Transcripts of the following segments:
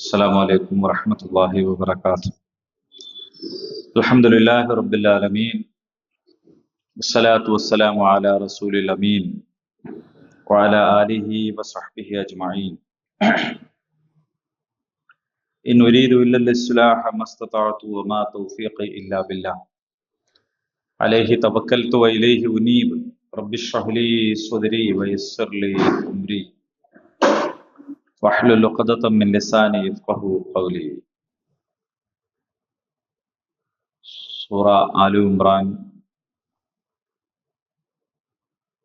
السلام عليكم ورحمة الله وبركاته. الحمد لله رب العالمين، والصلاة والسلام على رسول الأمين وعلى آله وصحبه أجمعين. إن أريد إلا الإصلاح ما استطعت وما توفيقي إلا بالله عليه توكلت وإليه أنيب. رب اشرح لي صدري ويسر لي أمري واحلل عقدة من لساني يفقهوا قولي. സൂറ ആലു ഇമ്രാൻ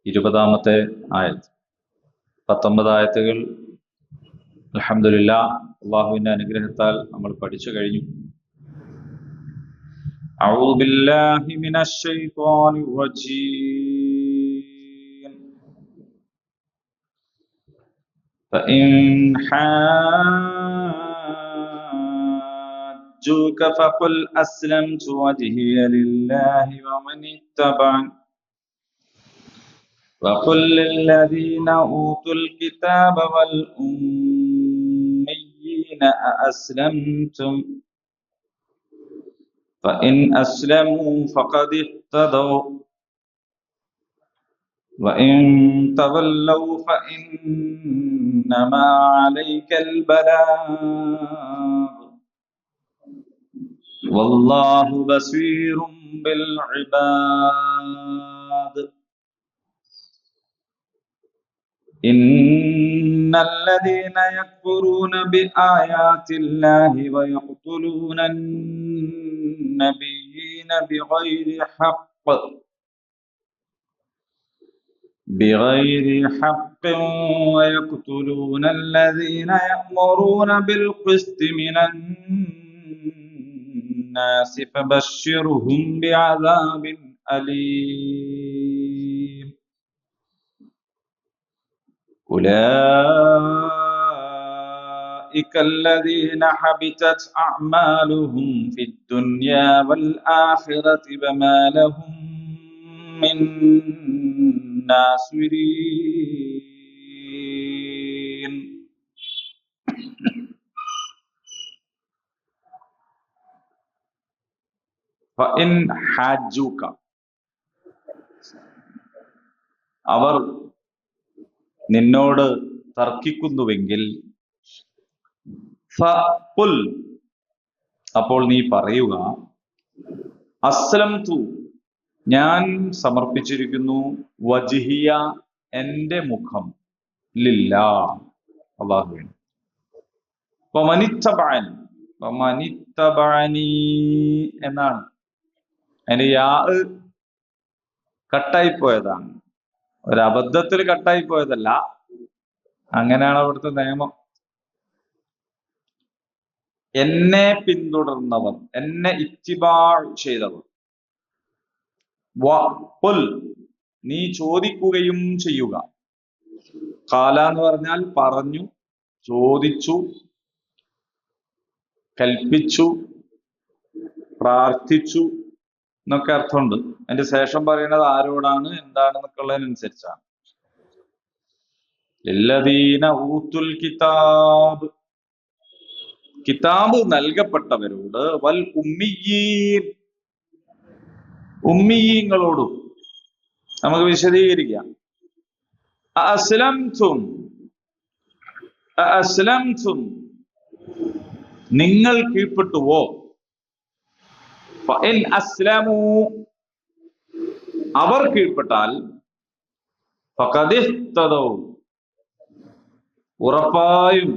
20-ാമത്തെ ആയത്ത്, 19 ആയത്തുകൾ അൽഹംദുലില്ലാഹ് അല്ലാഹുവിന്റെ അനുഗ്രഹത്താൽ നമ്മൾ പഠിച്ചു കഴിഞ്ഞു. അഊദു ബില്ലാഹി മിനശ് ശൈത്വാനിർ റജീം. ഫഇൻ ഹാജ്ജൂക ഫഖുൽ അസ്ലംതു വജ്ഹിയ ലില്ലാഹി വമൻ ഇത്തബഅനി وقل للذين أوتوا الكتاب والأميين أأسلمتم فإن أسلموا فقد اهتدوا وإن تولوا فإنما عليك البلاغ والله بصير بالعباد. إن الذين يكفرون بآيات الله ويقتلون النبيين بغير حق ويقتلون الذين يأمرون بالقسط من الناس فبشرهم بعذاب أليم. أولئك الذين حبطت أعمالهم في الدنيا والآخرة وما لهم من ناصرين. فإن حاجوك, അവർ നിന്നോട് തർക്കിക്കുന്നുവെങ്കിൽ ഫഖുൽ, അപ്പോൾ നീ പറയുക, അസ്ലംതു, ഞാൻ സമർപ്പിച്ചിരിക്കുന്നു, വജ്ഹിയ, എന്റെ മുഖം, ലില്ലാഹ്, അല്ലാഹുവിന്, വമനിത്തബഅനി എന്നാണ്. അതിന്റെ യാ കട്ടായി പോയതാണ്, ഒരു അബദ്ധത്തിൽ കട്ടായി പോയതല്ല, അങ്ങനെയാണ് അവിടുത്തെ നിയമം. എന്നെ പിന്തുടർന്നവർ, എന്നെ ഇത്തിബാ ചെയ്തവർ. വഖുൽ, നീ ചോദിക്കുകയും ചെയ്യുക. ഖാല എന്ന് പറഞ്ഞാൽ പറഞ്ഞു, ചോദിച്ചു, കൽപ്പിച്ചു, പ്രാർത്ഥിച്ചു എന്നൊക്കെ അർത്ഥമുണ്ട്. അതിന്റെ ശേഷം പറയുന്നത് ആരോടാണ്, എന്താണെന്നൊക്കെ ഉള്ളതിനനുസരിച്ചാണ്. ലല്ലദീന ഊത്തുൽ കിതാബ്, കിതാബ് നൽകപ്പെട്ടവരോട്, വൽ ഉമ്മിയീൻ, ഉമ്മിയീങ്ങളോടും. നമുക്ക് വിശദീകരിക്കാം. അസ്ലംതും, നിങ്ങൾ കീഴ്പ്പെട്ടുവോ? ഫഇൻ അസ്ലമൂ, അവർ കീഴ്പ്പെട്ടാൽ, ഫഖദ് ഇഹ്തദൗ, ഉറപ്പായും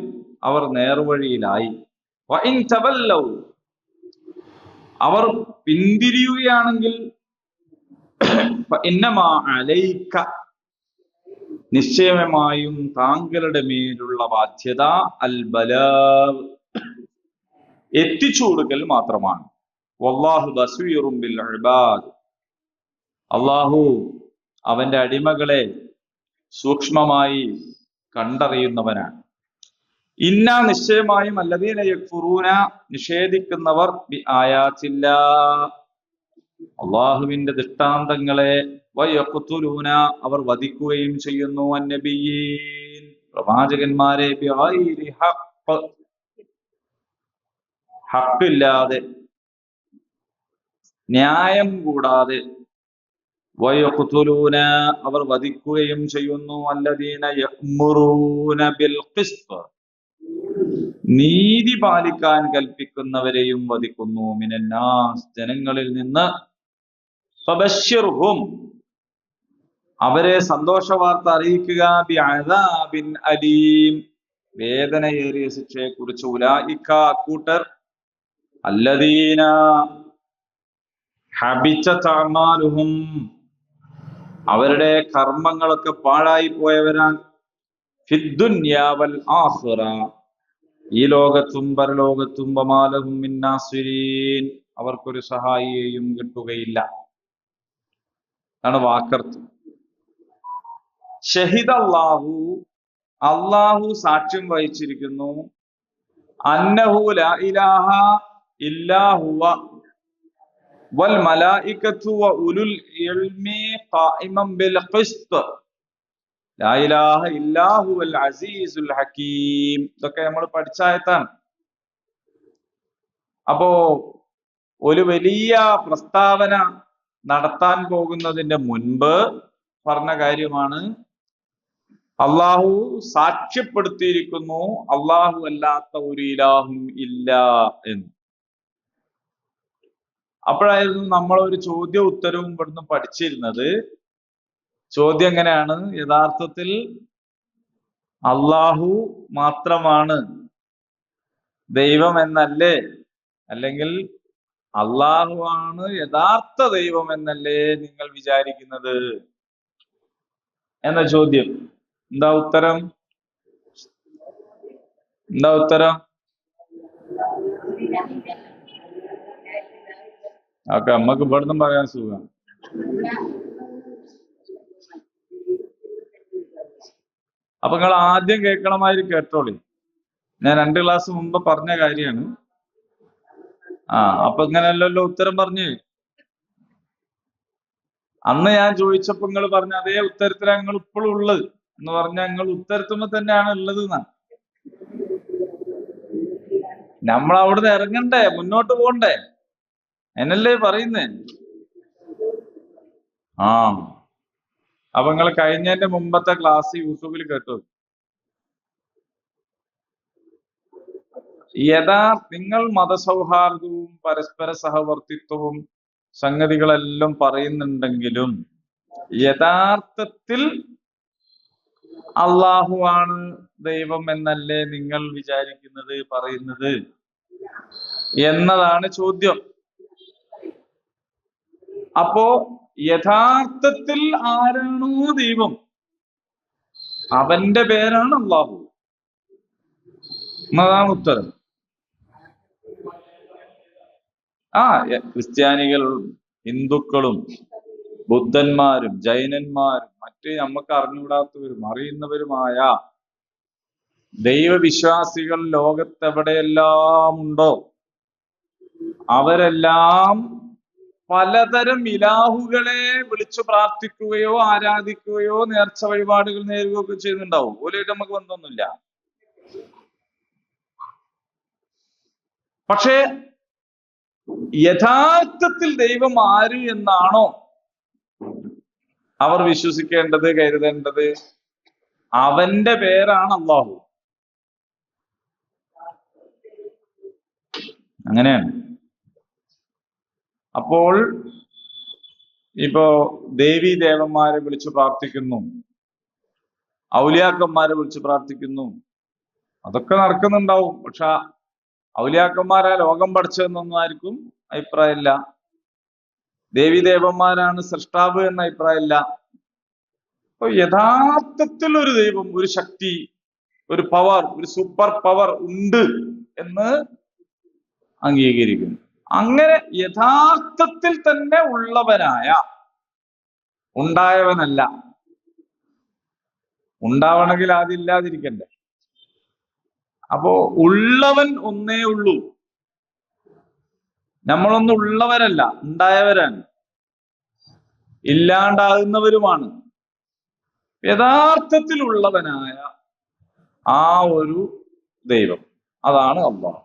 അവർ നേർവഴിയിലായി. വഇൻ തവല്ലൗ, അവർ പിന്തിരിയുകയാണെങ്കിൽ, ഫഇന്നമാ അലൈക, നിശ്ചയമായും താങ്കളുടെ മേലുള്ള ബാധ്യത, അൽ ബലാഗ്, എത്തിച്ചു കൊടുക്കൽ മാത്രമാണ്. വല്ലാഹു ബസീറും ബിൽ ഇബാദ്, അല്ലാഹു അവന്റെ അടിമകളെ സൂക്ഷ്മമായി കണ്ടറിയുന്നവനാണ്. ഇന്ന, നിശ്ചയമായും, അല്ലദീന യക്ഫുറൂന, നിഷേധിക്കുന്നവർ, ബി ആയാത്തില്ലാഹ്, അല്ലാഹുവിന്റെ ദൃഷ്ടാന്തങ്ങളെ, വയഖ്തുലൂന, അവർ വധിക്കുകയും ചെയ്യുന്നു, അന്നബിയീൻ, പ്രവാചകന്മാരെ, ബിഗൈരി ഹഖ്, ഹക്കില്ലാതെ ന്യായം കൂടാതെ വയഖ്തുലൂന അവർ വധിക്കുകയും ചെയ്യുന്നു അല്ലദീന യഅ്മുറൂന ബിൽ ഖിസ്ത് നീതി പാലിക്കാൻ കൽപ്പിക്കുന്നവരെയും വധിക്കുന്നു മിനന്നാസ് ജനങ്ങളിൽ നിന്ന് ഫബശ്ശിർഹും അവരെ സന്തോഷ വാർത്ത അറിയിക്കുക ബിഅദാബിൻ അലീം വേദനയേറിയ ശിക്ഷയെ കുറിച്ച് ഉലൈക കൂട്ടർ അല്ലദീന ഹബിതത് അഅമാലുഹും അവരുടെ കർമ്മങ്ങളൊക്കെ പാഴായി പോയവരാൻ ഫിദ്ദുന്യാ വൽ ആഖിറ ഈ ലോകത്തും പരലോകത്തും വമാലഹും മിൻ നാസിരീൻ അവർക്കൊരു സഹായിയെയും കിട്ടുകയില്ല. ആണ് വാക്കർത്ത്. ഷഹിദ അല്ലാഹു അല്ലാഹു സാക്ഷ്യം വഹിച്ചിരിക്കുന്നു അന്നഹു ലാ ഇലാഹ ഇല്ലാ ഹുവ വൽ മലായികത്തു വ ഉലുൽ ഇൽമി ഖായിമൻ ബിൽ ഖിസ്ത് ലാ ഇലാഹ ഇല്ലാ ഹുവൽ അസീസുൽ ഹകീം. ഇതൊക്കെ നമ്മൾ പഠിച്ചായത്താണ്. അപ്പോ ഒരു വലിയ പ്രസ്താവന നടത്താൻ പോകുന്നതിന്റെ മുൻപ് പറഞ്ഞ കാര്യമാണ് അള്ളാഹു സാക്ഷ്യപ്പെടുത്തിയിരിക്കുന്നു അള്ളാഹു അല്ലാത്ത ഒരു ഇലാഹും ഇല്ല എന്ന്. അപ്പോഴായിരുന്നു നമ്മൾ ഒരു ചോദ്യ ഉത്തരവും ഇവിടുന്ന് പഠിച്ചിരുന്നത്. ചോദ്യം എങ്ങനെയാണ്? യഥാർത്ഥത്തിൽ അള്ളാഹു മാത്രമാണ് ദൈവം എന്നല്ലേ, അല്ലെങ്കിൽ അള്ളാഹു ആണ് യഥാർത്ഥ ദൈവം എന്നല്ലേ നിങ്ങൾ വിചാരിക്കുന്നത് എന്ന ചോദ്യം. എന്താ ഉത്തരം? ഓക്കെ, നമ്മക്ക് ഇവിടുന്ന് പറയാൻ സുഖം. അപ്പൊ നിങ്ങൾ ആദ്യം കേൾക്കണമാതിരി കേട്ടോളി. ഞാൻ 2 ക്ലാസ് മുമ്പ് പറഞ്ഞ കാര്യമാണ്. അപ്പൊ ഇങ്ങനെയല്ലല്ലോ ഉത്തരം പറഞ്ഞു. അന്ന് ഞാൻ ചോദിച്ചപ്പോ നിങ്ങൾ പറഞ്ഞ അതേ ഉത്തരത്തിലാണ് നിങ്ങൾ ഇപ്പോഴും ഉള്ളത് എന്ന് പറഞ്ഞാൽ നിങ്ങൾ ഉത്തരത്തുമ്പോ തന്നെയാണ് ഉള്ളത് എന്നാണ്. നമ്മൾ അവിടുന്ന് ഇറങ്ങണ്ടേ, മുന്നോട്ട് പോകണ്ടേ എന്നല്ലേ പറയുന്നേ. അപ്പൊ നിങ്ങൾ കഴിഞ്ഞതിന്റെ മുമ്പത്തെ ക്ലാസ് യൂട്യൂബിൽ കേട്ടു. നിങ്ങൾ മതസൗഹാർദ്ദവും പരസ്പര സഹവർത്തിത്വവും സംഗതികളെല്ലാം പറയുന്നുണ്ടെങ്കിലും യഥാർത്ഥത്തിൽ അള്ളാഹു ആണ് ദൈവം എന്നല്ലേ നിങ്ങൾ വിചാരിക്കുന്നത്, പറയുന്നത് എന്നതാണ് ചോദ്യം. അപ്പോ യഥാർത്ഥത്തിൽ ആരാണോ ദൈവം അവന്റെ പേരാണ് അള്ളാഹു എന്നതാണ് ഉത്തരം. ക്രിസ്ത്യാനികളും ഹിന്ദുക്കളും ബുദ്ധന്മാരും ജൈനന്മാരും മറ്റ് നമുക്ക് അറിഞ്ഞുകൂടാത്തവരും അറിയുന്നവരുമായ ദൈവവിശ്വാസികൾ ലോകത്തെവിടെയെല്ലാം ഉണ്ടോ അവരെല്ലാം പലതരം ഇലാഹുകളെ വിളിച്ചു പ്രാർത്ഥിക്കുകയോ ആരാധിക്കുകയോ നേർച്ച വഴിപാടുകൾ നേരുകയോ ഒക്കെ ചെയ്യുന്നുണ്ടാവും. ഓലായിട്ട് നമുക്ക് ബന്ധമൊന്നുമില്ല. പക്ഷേ യഥാർത്ഥത്തിൽ ദൈവം ആര് എന്നാണോ അവർ വിശ്വസിക്കേണ്ടത്, കരുതേണ്ടത്, അവന്റെ പേരാണ് അള്ളാഹു. അങ്ങനെയാണ്. അപ്പോൾ ഇപ്പോ ദേവീ ദേവന്മാരെ വിളിച്ചു പ്രാർത്ഥിക്കുന്നു, ഔലിയാക്കന്മാരെ വിളിച്ചു പ്രാർത്ഥിക്കുന്നു, അതൊക്കെ നടക്കുന്നുണ്ടാവും. പക്ഷെ ഔലിയാക്കന്മാരാ ലോകം പഠിച്ചതെന്നൊന്നും ആർക്കും അഭിപ്രായമില്ല. ദേവീദേവന്മാരാണ് സൃഷ്ടാവ് എന്ന അഭിപ്രായമില്ല. അപ്പൊ യഥാർത്ഥത്തിൽ ഒരു ദൈവം, ഒരു ശക്തി, ഒരു പവർ, ഒരു സൂപ്പർ പവർ ഉണ്ട് എന്ന് അംഗീകരിക്കുന്നു. അങ്ങനെ യഥാർത്ഥത്തിൽ തന്നെ ഉള്ളവനായ, ഉണ്ടായവനല്ല. ഉണ്ടാവണമെങ്കിൽ ആദ്യം ഇല്ലാതിരിക്കണ്ടേ. അപ്പോ ഉള്ളവൻ ഒന്നേ ഉള്ളൂ. നമ്മളൊന്നും ഉള്ളവരല്ല, ഉണ്ടായവരാണ്, ഇല്ലാണ്ടാകുന്നവരുമാണ്. യഥാർത്ഥത്തിൽ ഉള്ളവനായ ആ ഒരു ദൈവം, അതാണ് അല്ലാഹ്.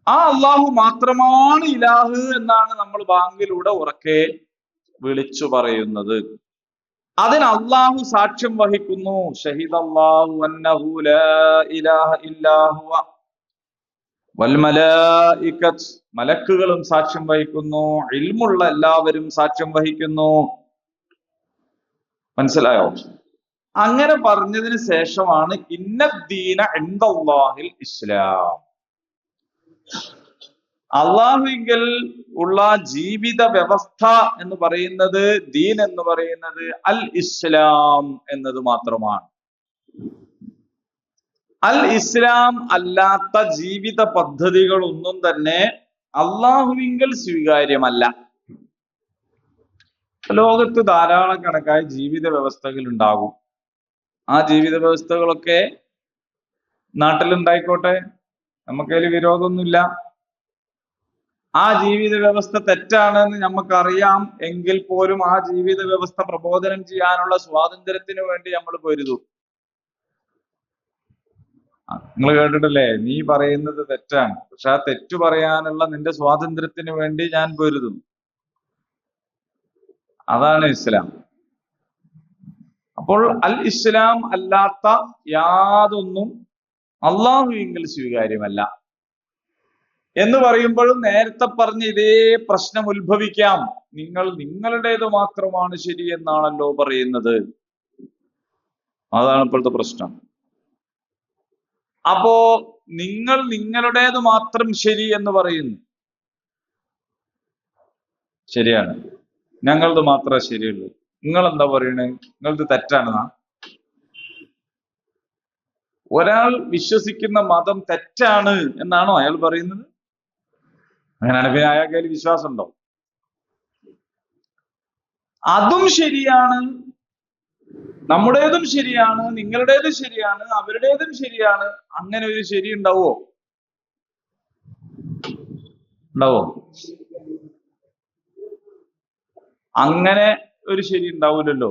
ആ അള്ളാഹു മാത്രമാണ് ഇലാഹ് എന്നാണ് നമ്മൾ ബാങ്കിലൂടെ ഉറക്കെ വിളിച്ചു പറയുന്നത്. അതിന് അള്ളാഹു സാക്ഷ്യം വഹിക്കുന്നു. ഷഹിദല്ലാഹു അന്നഹു ലാ ഇലാഹ ഇല്ലാ ഹുവ വൽ മലായികത്ത്, മലക്കുകളും സാക്ഷ്യം വഹിക്കുന്നു, ഇൽമുള്ള എല്ലാവരും സാക്ഷ്യം വഹിക്കുന്നു. മനസ്സിലായോ? അങ്ങനെ പറഞ്ഞതിന് ശേഷമാണ് ഇന്നദ്ദീന ഇൻദല്ലാഹിൽ ഇസ്ലാം, അള്ളാഹുവിങ്കൽ ഉള്ള ജീവിത വ്യവസ്ഥ എന്ന് പറയുന്നത്, ദീൻ എന്ന് പറയുന്നത് അൽ ഇസ്ലാം എന്നത് മാത്രമാണ്. അൽ ഇസ്ലാം അല്ലാത്ത ജീവിത പദ്ധതികളൊന്നും തന്നെ അള്ളാഹുവിങ്കൽ സ്വീകാര്യമല്ല. ലോകത്ത് ധാരാളം കണക്കായ ജീവിത വ്യവസ്ഥകൾ ഉണ്ടാകും. ആ ജീവിത വ്യവസ്ഥകളൊക്കെ നാട്ടിലുണ്ടായിക്കോട്ടെ, നമുക്കതിൽ വിരോധമൊന്നുമില്ല. ആ ജീവിത വ്യവസ്ഥ തെറ്റാണെന്ന് നമുക്കറിയാം എങ്കിൽ പോലും ആ ജീവിത വ്യവസ്ഥ പ്രബോധനം ചെയ്യാനുള്ള സ്വാതന്ത്ര്യത്തിന് വേണ്ടി നമ്മൾ പൊരുതും. നിങ്ങൾ കേട്ടിട്ടില്ലേ, നീ പറയുന്നത് തെറ്റാണ്, പക്ഷെ ആ തെറ്റു പറയാനുള്ള നിന്റെ സ്വാതന്ത്ര്യത്തിന് വേണ്ടി ഞാൻ പൊരുതും. അതാണ് ഇസ്ലാം. അപ്പോൾ അൽ ഇസ്ലാം അല്ലാത്ത യാതൊന്നും അള്ളാഹുവിങ്കൽ സ്വീകാര്യമല്ല എന്ന് പറയുമ്പോഴും നേരത്തെ പറഞ്ഞ ഇതേ പ്രശ്നം ഉത്ഭവിക്കാം. നിങ്ങൾ നിങ്ങളുടേത് മാത്രമാണ് ശരി എന്നാണല്ലോ പറയുന്നത്. അതാണ് ഇപ്പോഴത്തെ പ്രശ്നം. അപ്പോ നിങ്ങൾ നിങ്ങളുടേത് മാത്രം ശരി എന്ന് പറയുന്നു. ശരിയാണ്, ഞങ്ങളത് മാത്രമേ ശരിയുള്ളൂ. നിങ്ങൾ എന്താ പറയണേ? നിങ്ങളത് തെറ്റാണെന്നാ? ഒരാൾ വിശ്വസിക്കുന്ന മതം തെറ്റാണ് എന്നാണോ അയാൾ പറയുന്നത്? അങ്ങനെയാണ് പിന്നെ അയാൾക്ക് അതിൽ വിശ്വാസം ഉണ്ടോ? അതും ശരിയാണ്, നമ്മുടേതും ശരിയാണ്, നിങ്ങളുടേതും ശരിയാണ്, അവരുടേതും ശരിയാണ്. അങ്ങനെ ഒരു ശരി ഉണ്ടാവോ? അങ്ങനെ ഒരു ശരി ഉണ്ടാവില്ലല്ലോ.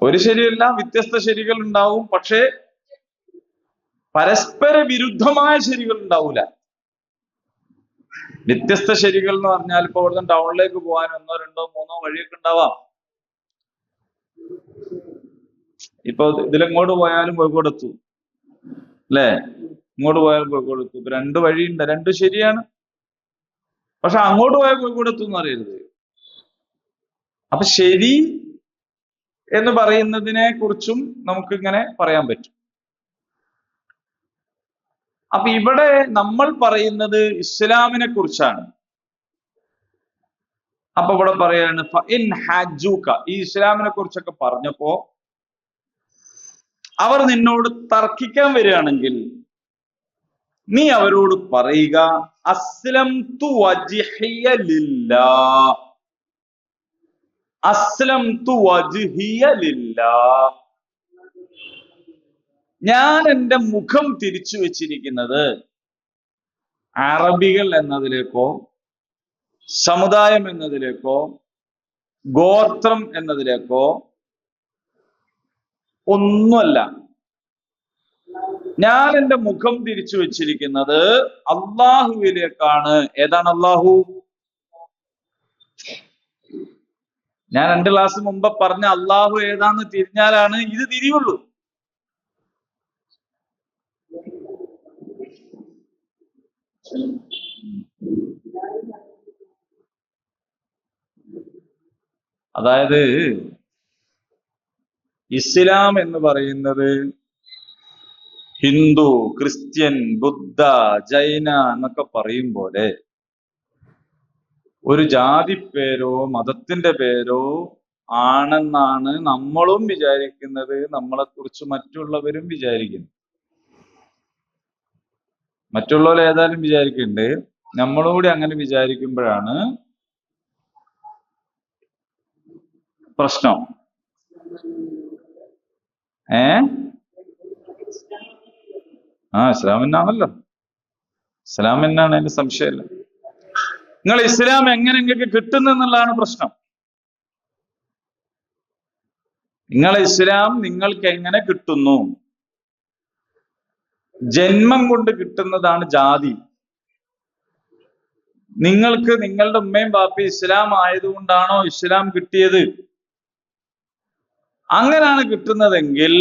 ഒരു ശരിയല്ല, വ്യത്യസ്ത ശരികൾ ഉണ്ടാവും. പക്ഷേ പരസ്പര വിരുദ്ധമായ ശരികൾ ഉണ്ടാവൂല. വ്യത്യസ്ത ശരികൾ എന്ന് പറഞ്ഞാൽ ഇപ്പൊ ഇവിടുന്ന് ടൗണിലേക്ക് പോകാൻ 1, 2, 3 വഴിയൊക്കെ ഉണ്ടാവാം. ഇപ്പൊ ഇതിലെങ്ങോട്ട് പോയാലും കോഴിക്കോട് എത്തും, അല്ലേ? ഇങ്ങോട്ട് പോയാലും കോഴിക്കോട് എത്തും. ഇപ്പൊ 2 വഴിയുണ്ട്, 2 ശരിയാണ്. പക്ഷെ അങ്ങോട്ട് പോയാൽ കോഴിക്കോട് എത്തും എന്ന് അറിയരുത്. അപ്പൊ ശരി എന്ന് പറയുന്നതിനെ കുറിച്ചും നമുക്ക് ഇങ്ങനെ പറയാൻ പറ്റും. അപ്പൊ ഇവിടെ നമ്മൾ പറയുന്നത് ഇസ്ലാമിനെ കുറിച്ചാണ്. അപ്പൊ ഇവിടെ പറയാണ് ഫഇൻ ഹജ്ജൂക, ഈ ഇസ്ലാമിനെ കുറിച്ചൊക്കെ പറഞ്ഞപ്പോ അവർ നിന്നോട് തർക്കിക്കാൻ വരികയാണെങ്കിൽ നീ അവരോട് പറയുക അസ്ലംതു വജ്ഹിയ ലില്ലാഹ്, അസ്ലംതു വജ്ഹിയ ലില്ലാഹ്, ഞാൻ എൻ്റെ മുഖം തിരിച്ചു വെച്ചിരിക്കുന്നത് അറബികൾ എന്നതിലേക്കോ സമുദായം എന്നതിലേക്കോ ഗോത്രം എന്നതിലേക്കോ ഒന്നുമല്ല. ഞാൻ എൻ്റെ മുഖം തിരിച്ചു വെച്ചിരിക്കുന്നത് അള്ളാഹുവിലേക്കാണ്. ഏതാണ് അള്ളാഹു? ഞാൻ 2 ക്ലാസ് മുമ്പ് പറഞ്ഞ അള്ളാഹു ഏതാന്ന് തിരിഞ്ഞാലാണ് ഇത് തിരിയുള്ളൂ. അതായത് ഇസ്ലാം എന്ന് പറയുന്നത് ഹിന്ദു, ക്രിസ്ത്യൻ, ബുദ്ധ, ജൈന എന്നൊക്കെ പറയും പോലെ ഒരു ജാതി പേരോ മതത്തിന്റെ പേരോ ആണെന്നാണ് നമ്മളും വിചാരിക്കുന്നത്, നമ്മളെ കുറിച്ച് മറ്റുള്ളവരും വിചാരിക്കുന്നു. മറ്റുള്ളവർ ഏതായാലും വിചാരിക്കുന്നുണ്ട്, നമ്മളൂടെ അങ്ങനെ വിചാരിക്കുമ്പോഴാണ് പ്രശ്നം. ഇസ്ലാം തന്നെയാണല്ലോ, ഇസ്ലാം തന്നെയാണ്, അതിന്റെ സംശയമല്ല. നിങ്ങൾ ഇസ്ലാം എങ്ങനെ നിങ്ങൾക്ക് കിട്ടുന്നെന്നുള്ളതാണ് പ്രശ്നം. നിങ്ങളെ ഇസ്ലാം നിങ്ങൾക്ക് എങ്ങനെ കിട്ടുന്നു? ജന്മം കൊണ്ട് കിട്ടുന്നതാണ് ജാതി. നിങ്ങൾക്ക് നിങ്ങളുടെ ഉമ്മയും ബാപ്പയും ഇസ്ലാം ആയതുകൊണ്ടാണോ ഇസ്ലാം കിട്ടിയത്? അങ്ങനെയാണ് കിട്ടുന്നതെങ്കിൽ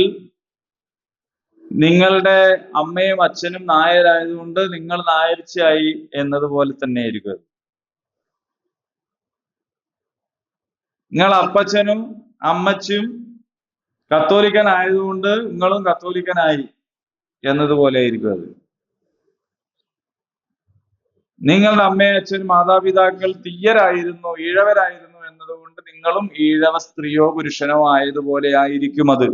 നിങ്ങളുടെ അമ്മയും അച്ഛനും നായരായതുകൊണ്ട് നിങ്ങൾ നായരിച്ചായി എന്നതുപോലെ തന്നെ ആയിരിക്കും. നിങ്ങൾ അപ്പച്ചനും അമ്മച്ചും കത്തോലിക്കൻ ആയതുകൊണ്ട് നിങ്ങളും കത്തോലിക്കനായി എന്നതുപോലെ ആയിരിക്കും അത്. നിങ്ങളുടെ അമ്മയും അച്ഛനും മാതാപിതാക്കൾ തീയരായിരുന്നു, ഈഴവരായിരുന്നു എന്നതുകൊണ്ട് നിങ്ങളും ഈഴവ സ്ത്രീയോ പുരുഷനോ ആയതുപോലെ ആയിരിക്കും അത്.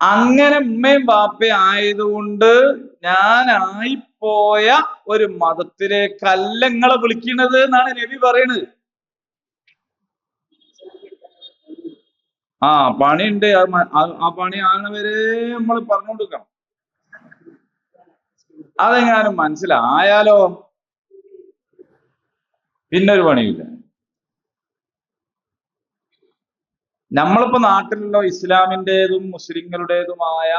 അങ്ങനെ ഉമ്മയും ബാപ്പയും ആയതുകൊണ്ട് ഞാനായിപ്പോയ ഒരു മതത്തിലേക്കല്ല നിങ്ങളെ വിളിക്കുന്നത് എന്നാണ് നബി പറയുന്നത്. ആ പണിയുണ്ട്, ആ പണി ആണവരെ നമ്മൾ പറഞ്ഞു കൊടുക്കണം. അതെങ്ങാനും മനസ്സിലായാലോ പിന്നെ ഒരു പണിയില്ല. നമ്മളിപ്പോ നാട്ടിലുള്ള ഇസ്ലാമിൻ്റെതും മുസ്ലിങ്ങളുടേതുമായ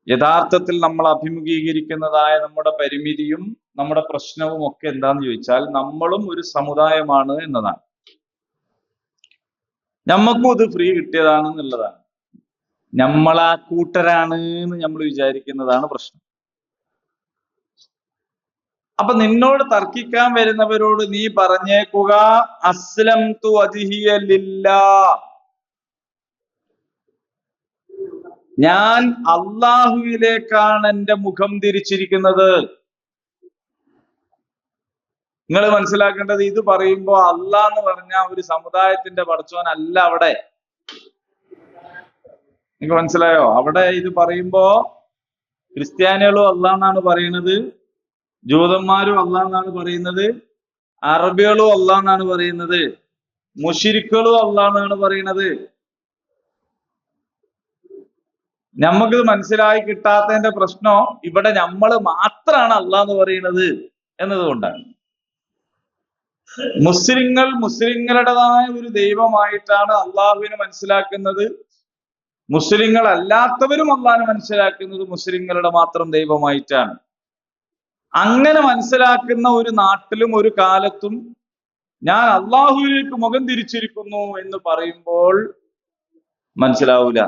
യഥാർത്ഥത്തിൽ നമ്മൾ അഭിമുഖീകരിക്കുന്നതായ നമ്മുടെ പരിമിതിയും നമ്മുടെ പ്രശ്നവും ഒക്കെ എന്താന്ന് ചോദിച്ചാൽ നമ്മളും ഒരു സമുദായമാണ് എന്നതാണ്. നമ്മക്കും ഇത് ഫ്രീ കിട്ടിയതാണെന്നുള്ളതാണ്. നമ്മളാ കൂട്ടരാണ് എന്ന് നമ്മൾ വിചാരിക്കുന്നതാണ് പ്രശ്നം. അപ്പൊ നിന്നോട് തർക്കിക്കാൻ വരുന്നവരോട് നീ പറഞ്ഞേക്കുക, അസ്ലംതു വജ്ഹിയ ലില്ലാഹ്, ഞാൻ അള്ളാഹുവിലേക്കാണ് എന്റെ മുഖം തിരിച്ചിരിക്കുന്നത്. നിങ്ങൾ മനസ്സിലാക്കേണ്ടത്, ഇത് പറയുമ്പോ അള്ളാഹ് എന്ന് പറഞ്ഞ ഒരു സമുദായത്തിന്റെ പടച്ചോനല്ല അവിടെ. നിങ്ങൾക്ക് മനസ്സിലായോ? അവിടെ ഇത് പറയുമ്പോ ക്രിസ്ത്യാനികളും അള്ളാഹ് എന്നാണ് പറയുന്നത്, ജൂതന്മാരും അള്ളാഹ് എന്നാണ് പറയുന്നത്, അറബികളും അള്ളാഹ് എന്നാണ് പറയുന്നത്, മുശ്രിക്കുകളും അള്ളാഹ് എന്നാണ് പറയുന്നത്. നമുക്കിത് മനസ്സിലായി കിട്ടാത്തതിന്റെ പ്രശ്നം ഇവിടെ നമ്മൾ മാത്രമാണ് അള്ളാഹ് എന്ന് പറയുന്നത് എന്നതുകൊണ്ടാണ്. മുസ്ലിങ്ങളുടേതായ ഒരു ദൈവമായിട്ടാണ് അള്ളാഹുവിനെ മനസ്സിലാക്കുന്നത്. മുസ്ലിങ്ങൾ അല്ലാത്തവരും അള്ളാഹിനെ മനസ്സിലാക്കുന്നത് മുസ്ലിങ്ങളുടെ മാത്രം ദൈവമായിട്ടാണ്. അങ്ങനെ മനസ്സിലാക്കുന്ന ഒരു നാട്ടിലും ഒരു കാലത്തും ഞാൻ അള്ളാഹുവിലേക്ക് മുഖം തിരിച്ചിരിക്കുന്നു എന്ന് പറയുമ്പോൾ മനസ്സിലാവൂല.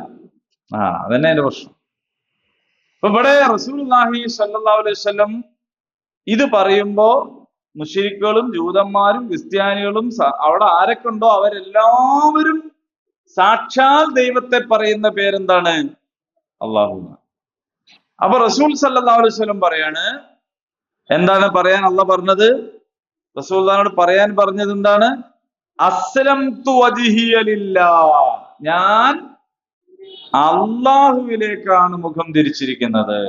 അതന്നെ എന്റെ പ്രശ്നം. ഇപ്പൊ ഇവിടെ റസൂലുള്ളാഹി സ്വല്ലല്ലാഹു അലൈഹി വസല്ലം ഇത് പറയുമ്പോ മുശ്രിക്കുകളും ജൂതന്മാരും ക്രിസ്ത്യാനികളും അവിടെ ആരൊക്കെ ഉണ്ടോ അവരെല്ലാവരും സാക്ഷാൽ ദൈവത്തെ പറയുന്ന പേരെന്താണ്? അള്ളാഹു. അപ്പൊ റസൂൽ സല്ലല്ലാഹു അലൈഹി വസല്ലം പറയാണ്, എന്താണ് പറയാൻ അള്ളാഹ് പറഞ്ഞത്? റസൂലുള്ളാഹിനോട് പറയാൻ പറഞ്ഞത് എന്താണ്? അസ്ലംതു വജ്ഹിയ ലില്ലാഹ്, ഞാൻ അള്ളാഹുവിലേക്കാണ് മുഖം തിരിച്ചിരിക്കുന്നത്.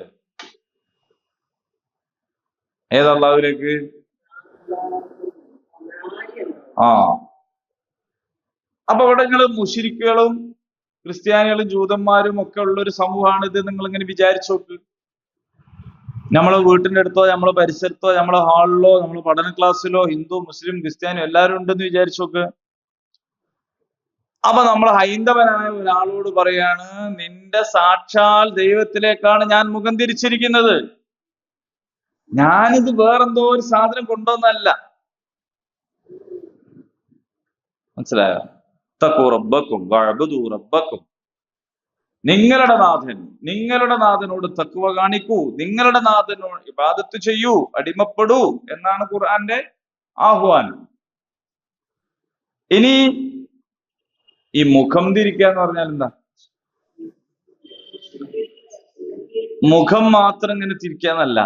ഏത് അള്ളാഹുവിലേക്ക്? അപ്പൊ ഇവിടെ നിങ്ങൾ മുശ്രിക്കുകളും ക്രിസ്ത്യാനികളും ജൂതന്മാരും ഒക്കെ ഉള്ള ഒരു സമൂഹമാണ് ഇത്. നിങ്ങൾ ഇങ്ങനെ വിചാരിച്ചു നോക്ക്. നമ്മളെ വീട്ടിന്റെ അടുത്തോ നമ്മളെ പരിസരത്തോ നമ്മളെ ഹാളിലോ നമ്മളെ പഠന ക്ലാസ്സിലോ ഹിന്ദു മുസ്ലിം ക്രിസ്ത്യാനി എല്ലാവരും ഉണ്ടെന്ന് വിചാരിച്ചു നോക്ക്. അപ്പൊ നമ്മൾ ഹൈന്ദവനായ ഒരാളോട് പറയാണ്, നിന്റെ സാക്ഷാൽ ദൈവത്തിലേക്കാണ് ഞാൻ മുഖം തിരിച്ചിരിക്കുന്നത്, ഞാനിത് വേറെന്തോ ഒരു സാധനം കൊണ്ടുവന്നല്ല. മനസ്സിലായോ? തഖൂ റബ്ബക്കും വഅബ്ദൂ റബ്ബക്കും, നിങ്ങളുടെ നാഥനോട് തഖ്വ കാണിക്കൂ, നിങ്ങളുടെ നാഥനോട് ഇബാദത്ത് ചെയ്യൂ, അടിമപ്പെടൂ എന്നാണ് ഖുർആന്റെ ആഹ്വാനം. ഇനി ഈ മുഖം തിരിക്കുക എന്ന് പറഞ്ഞാൽ എന്താ? മുഖം മാത്രം ഇങ്ങനെ തിരിക്കാന്നല്ല.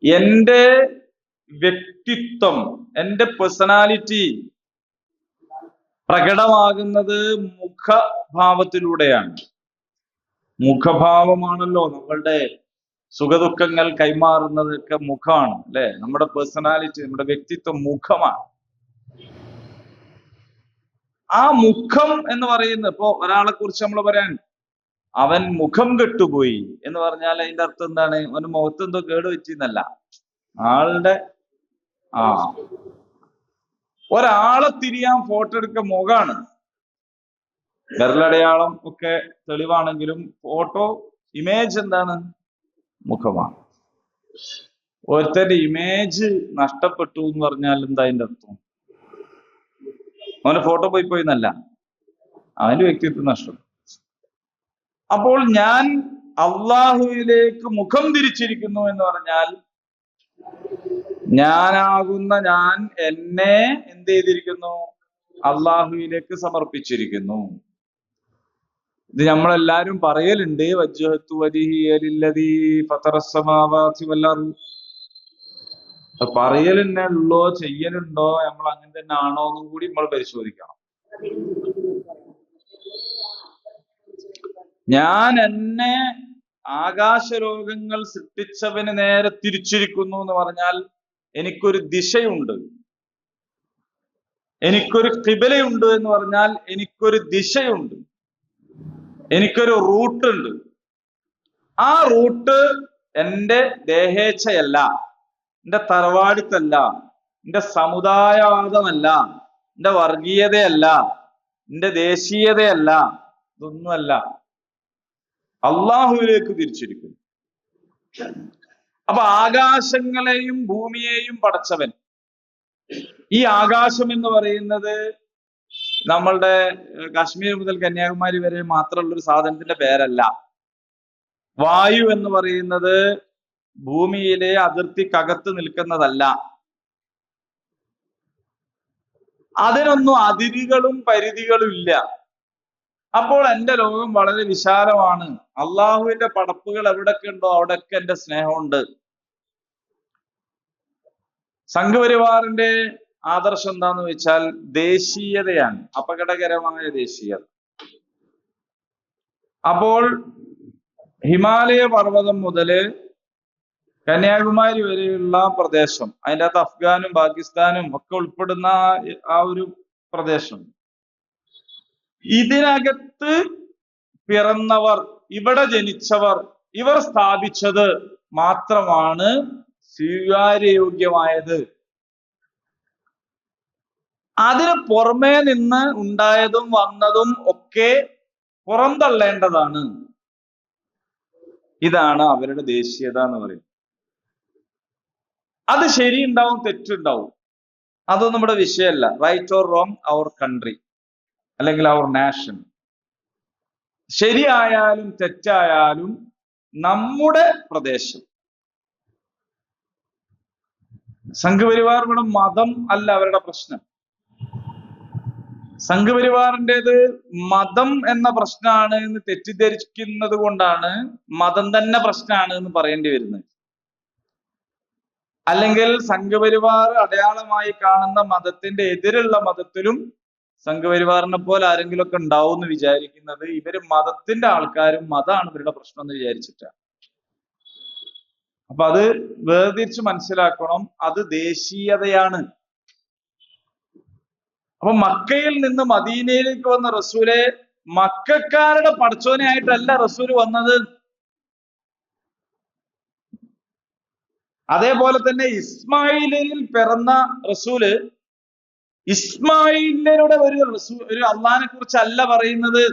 എന്റെ വ്യക്തിത്വം, എന്റെ പേഴ്സണാലിറ്റി പ്രകടമാകുന്നത് മുഖഭാവത്തിലൂടെയാണ്. മുഖഭാവമാണല്ലോ നമ്മളുടെ സുഖദുഃഖങ്ങൾ കൈമാറുന്നതൊക്കെ മുഖമാണ്, അല്ലെ? നമ്മുടെ പേഴ്സണാലിറ്റി, നമ്മുടെ വ്യക്തിത്വം മുഖമാണ്. ആ മുഖം എന്ന് പറയുന്നത്, ഇപ്പോ ഒരാളെ കുറിച്ച് നമ്മൾ പറയാൻ അവൻ മുഖം കെട്ടുപോയി എന്ന് പറഞ്ഞാൽ അതിന്റെ അർത്ഥം എന്താണ്? അവന് മുഖത്തെന്തോ കേട് പറ്റിയെന്നല്ല, ആളുടെ ഒരാളെ തിരിയാൻ ഫോട്ടോ എടുക്ക മുഖാണ്. വിരലടയാളം ഒക്കെ തെളിവാണെങ്കിലും ഫോട്ടോ ഇമേജ് എന്താണ്? മുഖമാണ്. ഒരുത്തന്റെ ഇമേജ് നഷ്ടപ്പെട്ടു എന്ന് പറഞ്ഞാൽ എന്താ അതിന്റെ അർത്ഥം? അവന്റെ ഫോട്ടോ പോയി എന്നല്ല, അവന്റെ വ്യക്തിത്വം നഷ്ടപ്പെട്ടു. അപ്പോൾ ഞാൻ അള്ളാഹുവിലേക്ക് മുഖം തിരിച്ചിരിക്കുന്നു എന്ന് പറഞ്ഞാൽ ഞാനാകുന്ന ഞാൻ എന്നെ എന്ത് ചെയ്തിരിക്കുന്നു? അള്ളാഹുവിലേക്ക് സമർപ്പിച്ചിരിക്കുന്നു. ഇത് നമ്മളെല്ലാരും പറയലുണ്ട്, വജ്ജഹത്തു വജ്ഹിയ ലില്ലദീ ഫതറസ്സമാവാതി വൽ അർദ്. പറയലെന്നെ ഉള്ളോ ചെയ്യലുണ്ടോ, നമ്മൾ അങ്ങനെ തന്നെ ആണോ എന്നും കൂടി നമ്മൾ പരിശോധിക്കണം. ഞാൻ എന്നെ ആകാശലോകങ്ങൾ സൃഷ്ടിച്ചവന് നേരെ തിരിച്ചിരിക്കുന്നു എന്ന് പറഞ്ഞാൽ എനിക്കൊരു ദിശയുണ്ട്, എനിക്കൊരു ഖിബലയുണ്ട് എന്ന് പറഞ്ഞാൽ എനിക്കൊരു ദിശയുണ്ട്, എനിക്കൊരു റൂട്ടുണ്ട്. ആ റൂട്ട് എൻ്റെ ദേഹേച്ഛയല്ല, എൻ്റെ തറവാടിത്തല്ല, എൻ്റെ സമുദായവാദമല്ല, എൻ്റെ വർഗീയതയല്ല, എൻ്റെ ദേശീയതയല്ല, ഇതൊന്നുമല്ല. അള്ളാഹുവിലേക്ക് തിരിച്ചിരിക്കുന്നു. അപ്പൊ ആകാശങ്ങളെയും ഭൂമിയെയും പടച്ചവൻ, ഈ ആകാശം എന്ന് പറയുന്നത് നമ്മളുടെ കാശ്മീർ മുതൽ കന്യാകുമാരി വരെ മാത്രമുള്ള ഒരു സാധനത്തിന്റെ പേരല്ല. വായു എന്ന് പറയുന്നത് ഭൂമിയിലെ അതിർത്തിക്കകത്ത് നിൽക്കുന്നതല്ല. അതിനൊന്നും അതിരുകളും പരിധികളും ഇല്ല. അപ്പോൾ എൻ്റെ ലോകം വളരെ വിശാലമാണ്. അള്ളാഹുവിന്റെ പടപ്പുകൾ എവിടൊക്കെ ഉണ്ടോ അവിടെയൊക്കെ എൻ്റെ സ്നേഹമുണ്ട്. സംഘപരിവാറിന്റെ ആദർശം എന്താന്ന് വെച്ചാൽ ദേശീയതയാണ്, അപകടകരമായ ദേശീയത. അപ്പോൾ ഹിമാലയ പർവ്വതം മുതല് കന്യാകുമാരി വരെയുള്ള പ്രദേശം, അതിൻ്റെ അകത്ത് അഫ്ഗാനും പാകിസ്ഥാനും ഒക്കെ ഉൾപ്പെടുന്ന ആ ഒരു പ്രദേശം, ഇതിനകത്ത് പിറന്നവർ, ഇവിടെ ജനിച്ചവർ, ഇവർ സ്ഥാപിച്ചത് മാത്രമാണ് സ്വീകാര്യയോഗ്യമായത്. അതിന് പുറമേ നിന്ന് ഉണ്ടായതും വന്നതും ഒക്കെ പുറന്തള്ളേണ്ടതാണ്. ഇതാണ് അവരുടെ ദേശീയത എന്ന് പറയുന്നത്. അത് ശരിയുണ്ടാവും, തെറ്റുണ്ടാവും, അതൊന്നും നമ്മുടെ വിഷയമല്ല. റൈറ്റ് ഓർ റോങ് അവർ കൺട്രി അല്ലെങ്കിൽ അവർ നാഷൻ. ശരിയായാലും തെറ്റായാലും നമ്മുടെ പ്രദേശം. സംഘപരിവാറുകളുടെ മതം അല്ല അവരുടെ പ്രശ്നം. സംഘപരിവാറിൻ്റെത് മതം എന്ന പ്രശ്നമാണ് എന്ന് തെറ്റിദ്ധരിക്കുന്നത് കൊണ്ടാണ് മതം തന്നെ പ്രശ്നമാണ് എന്ന് പറയേണ്ടി വരുന്നത്. അല്ലെങ്കിൽ സംഘപരിവാർ അടയാളമായി കാണുന്ന മതത്തിന്റെ എതിരുള്ള മതത്തിലും സംഘപരിവാറിനെ പോലെ ആരെങ്കിലും ഒക്കെ ഉണ്ടാവും എന്ന് വിചാരിക്കുന്നത് ഇവര് മതത്തിന്റെ ആൾക്കാരും മതമാണ് ഇവരുടെ പ്രശ്നം എന്ന് വിചാരിച്ചിട്ടാണ്. അപ്പൊ അത് വേർതിരിച്ച് മനസ്സിലാക്കണം, അത് ദേശീയതയാണ്. അപ്പൊ മക്കയിൽ നിന്ന് മദീനയിലേക്ക് വന്ന റസൂലെ മക്കക്കാരുടെ പടച്ചോനായിട്ടല്ല റസൂല് വന്നത്. അതേപോലെ തന്നെ ഇസ്മായിലിൽ പിറന്ന റസൂല് ഇസ്മായിലിയുടെ ഒരു അള്ളാഹിനെ കുറിച്ചല്ല പറയുന്നത്.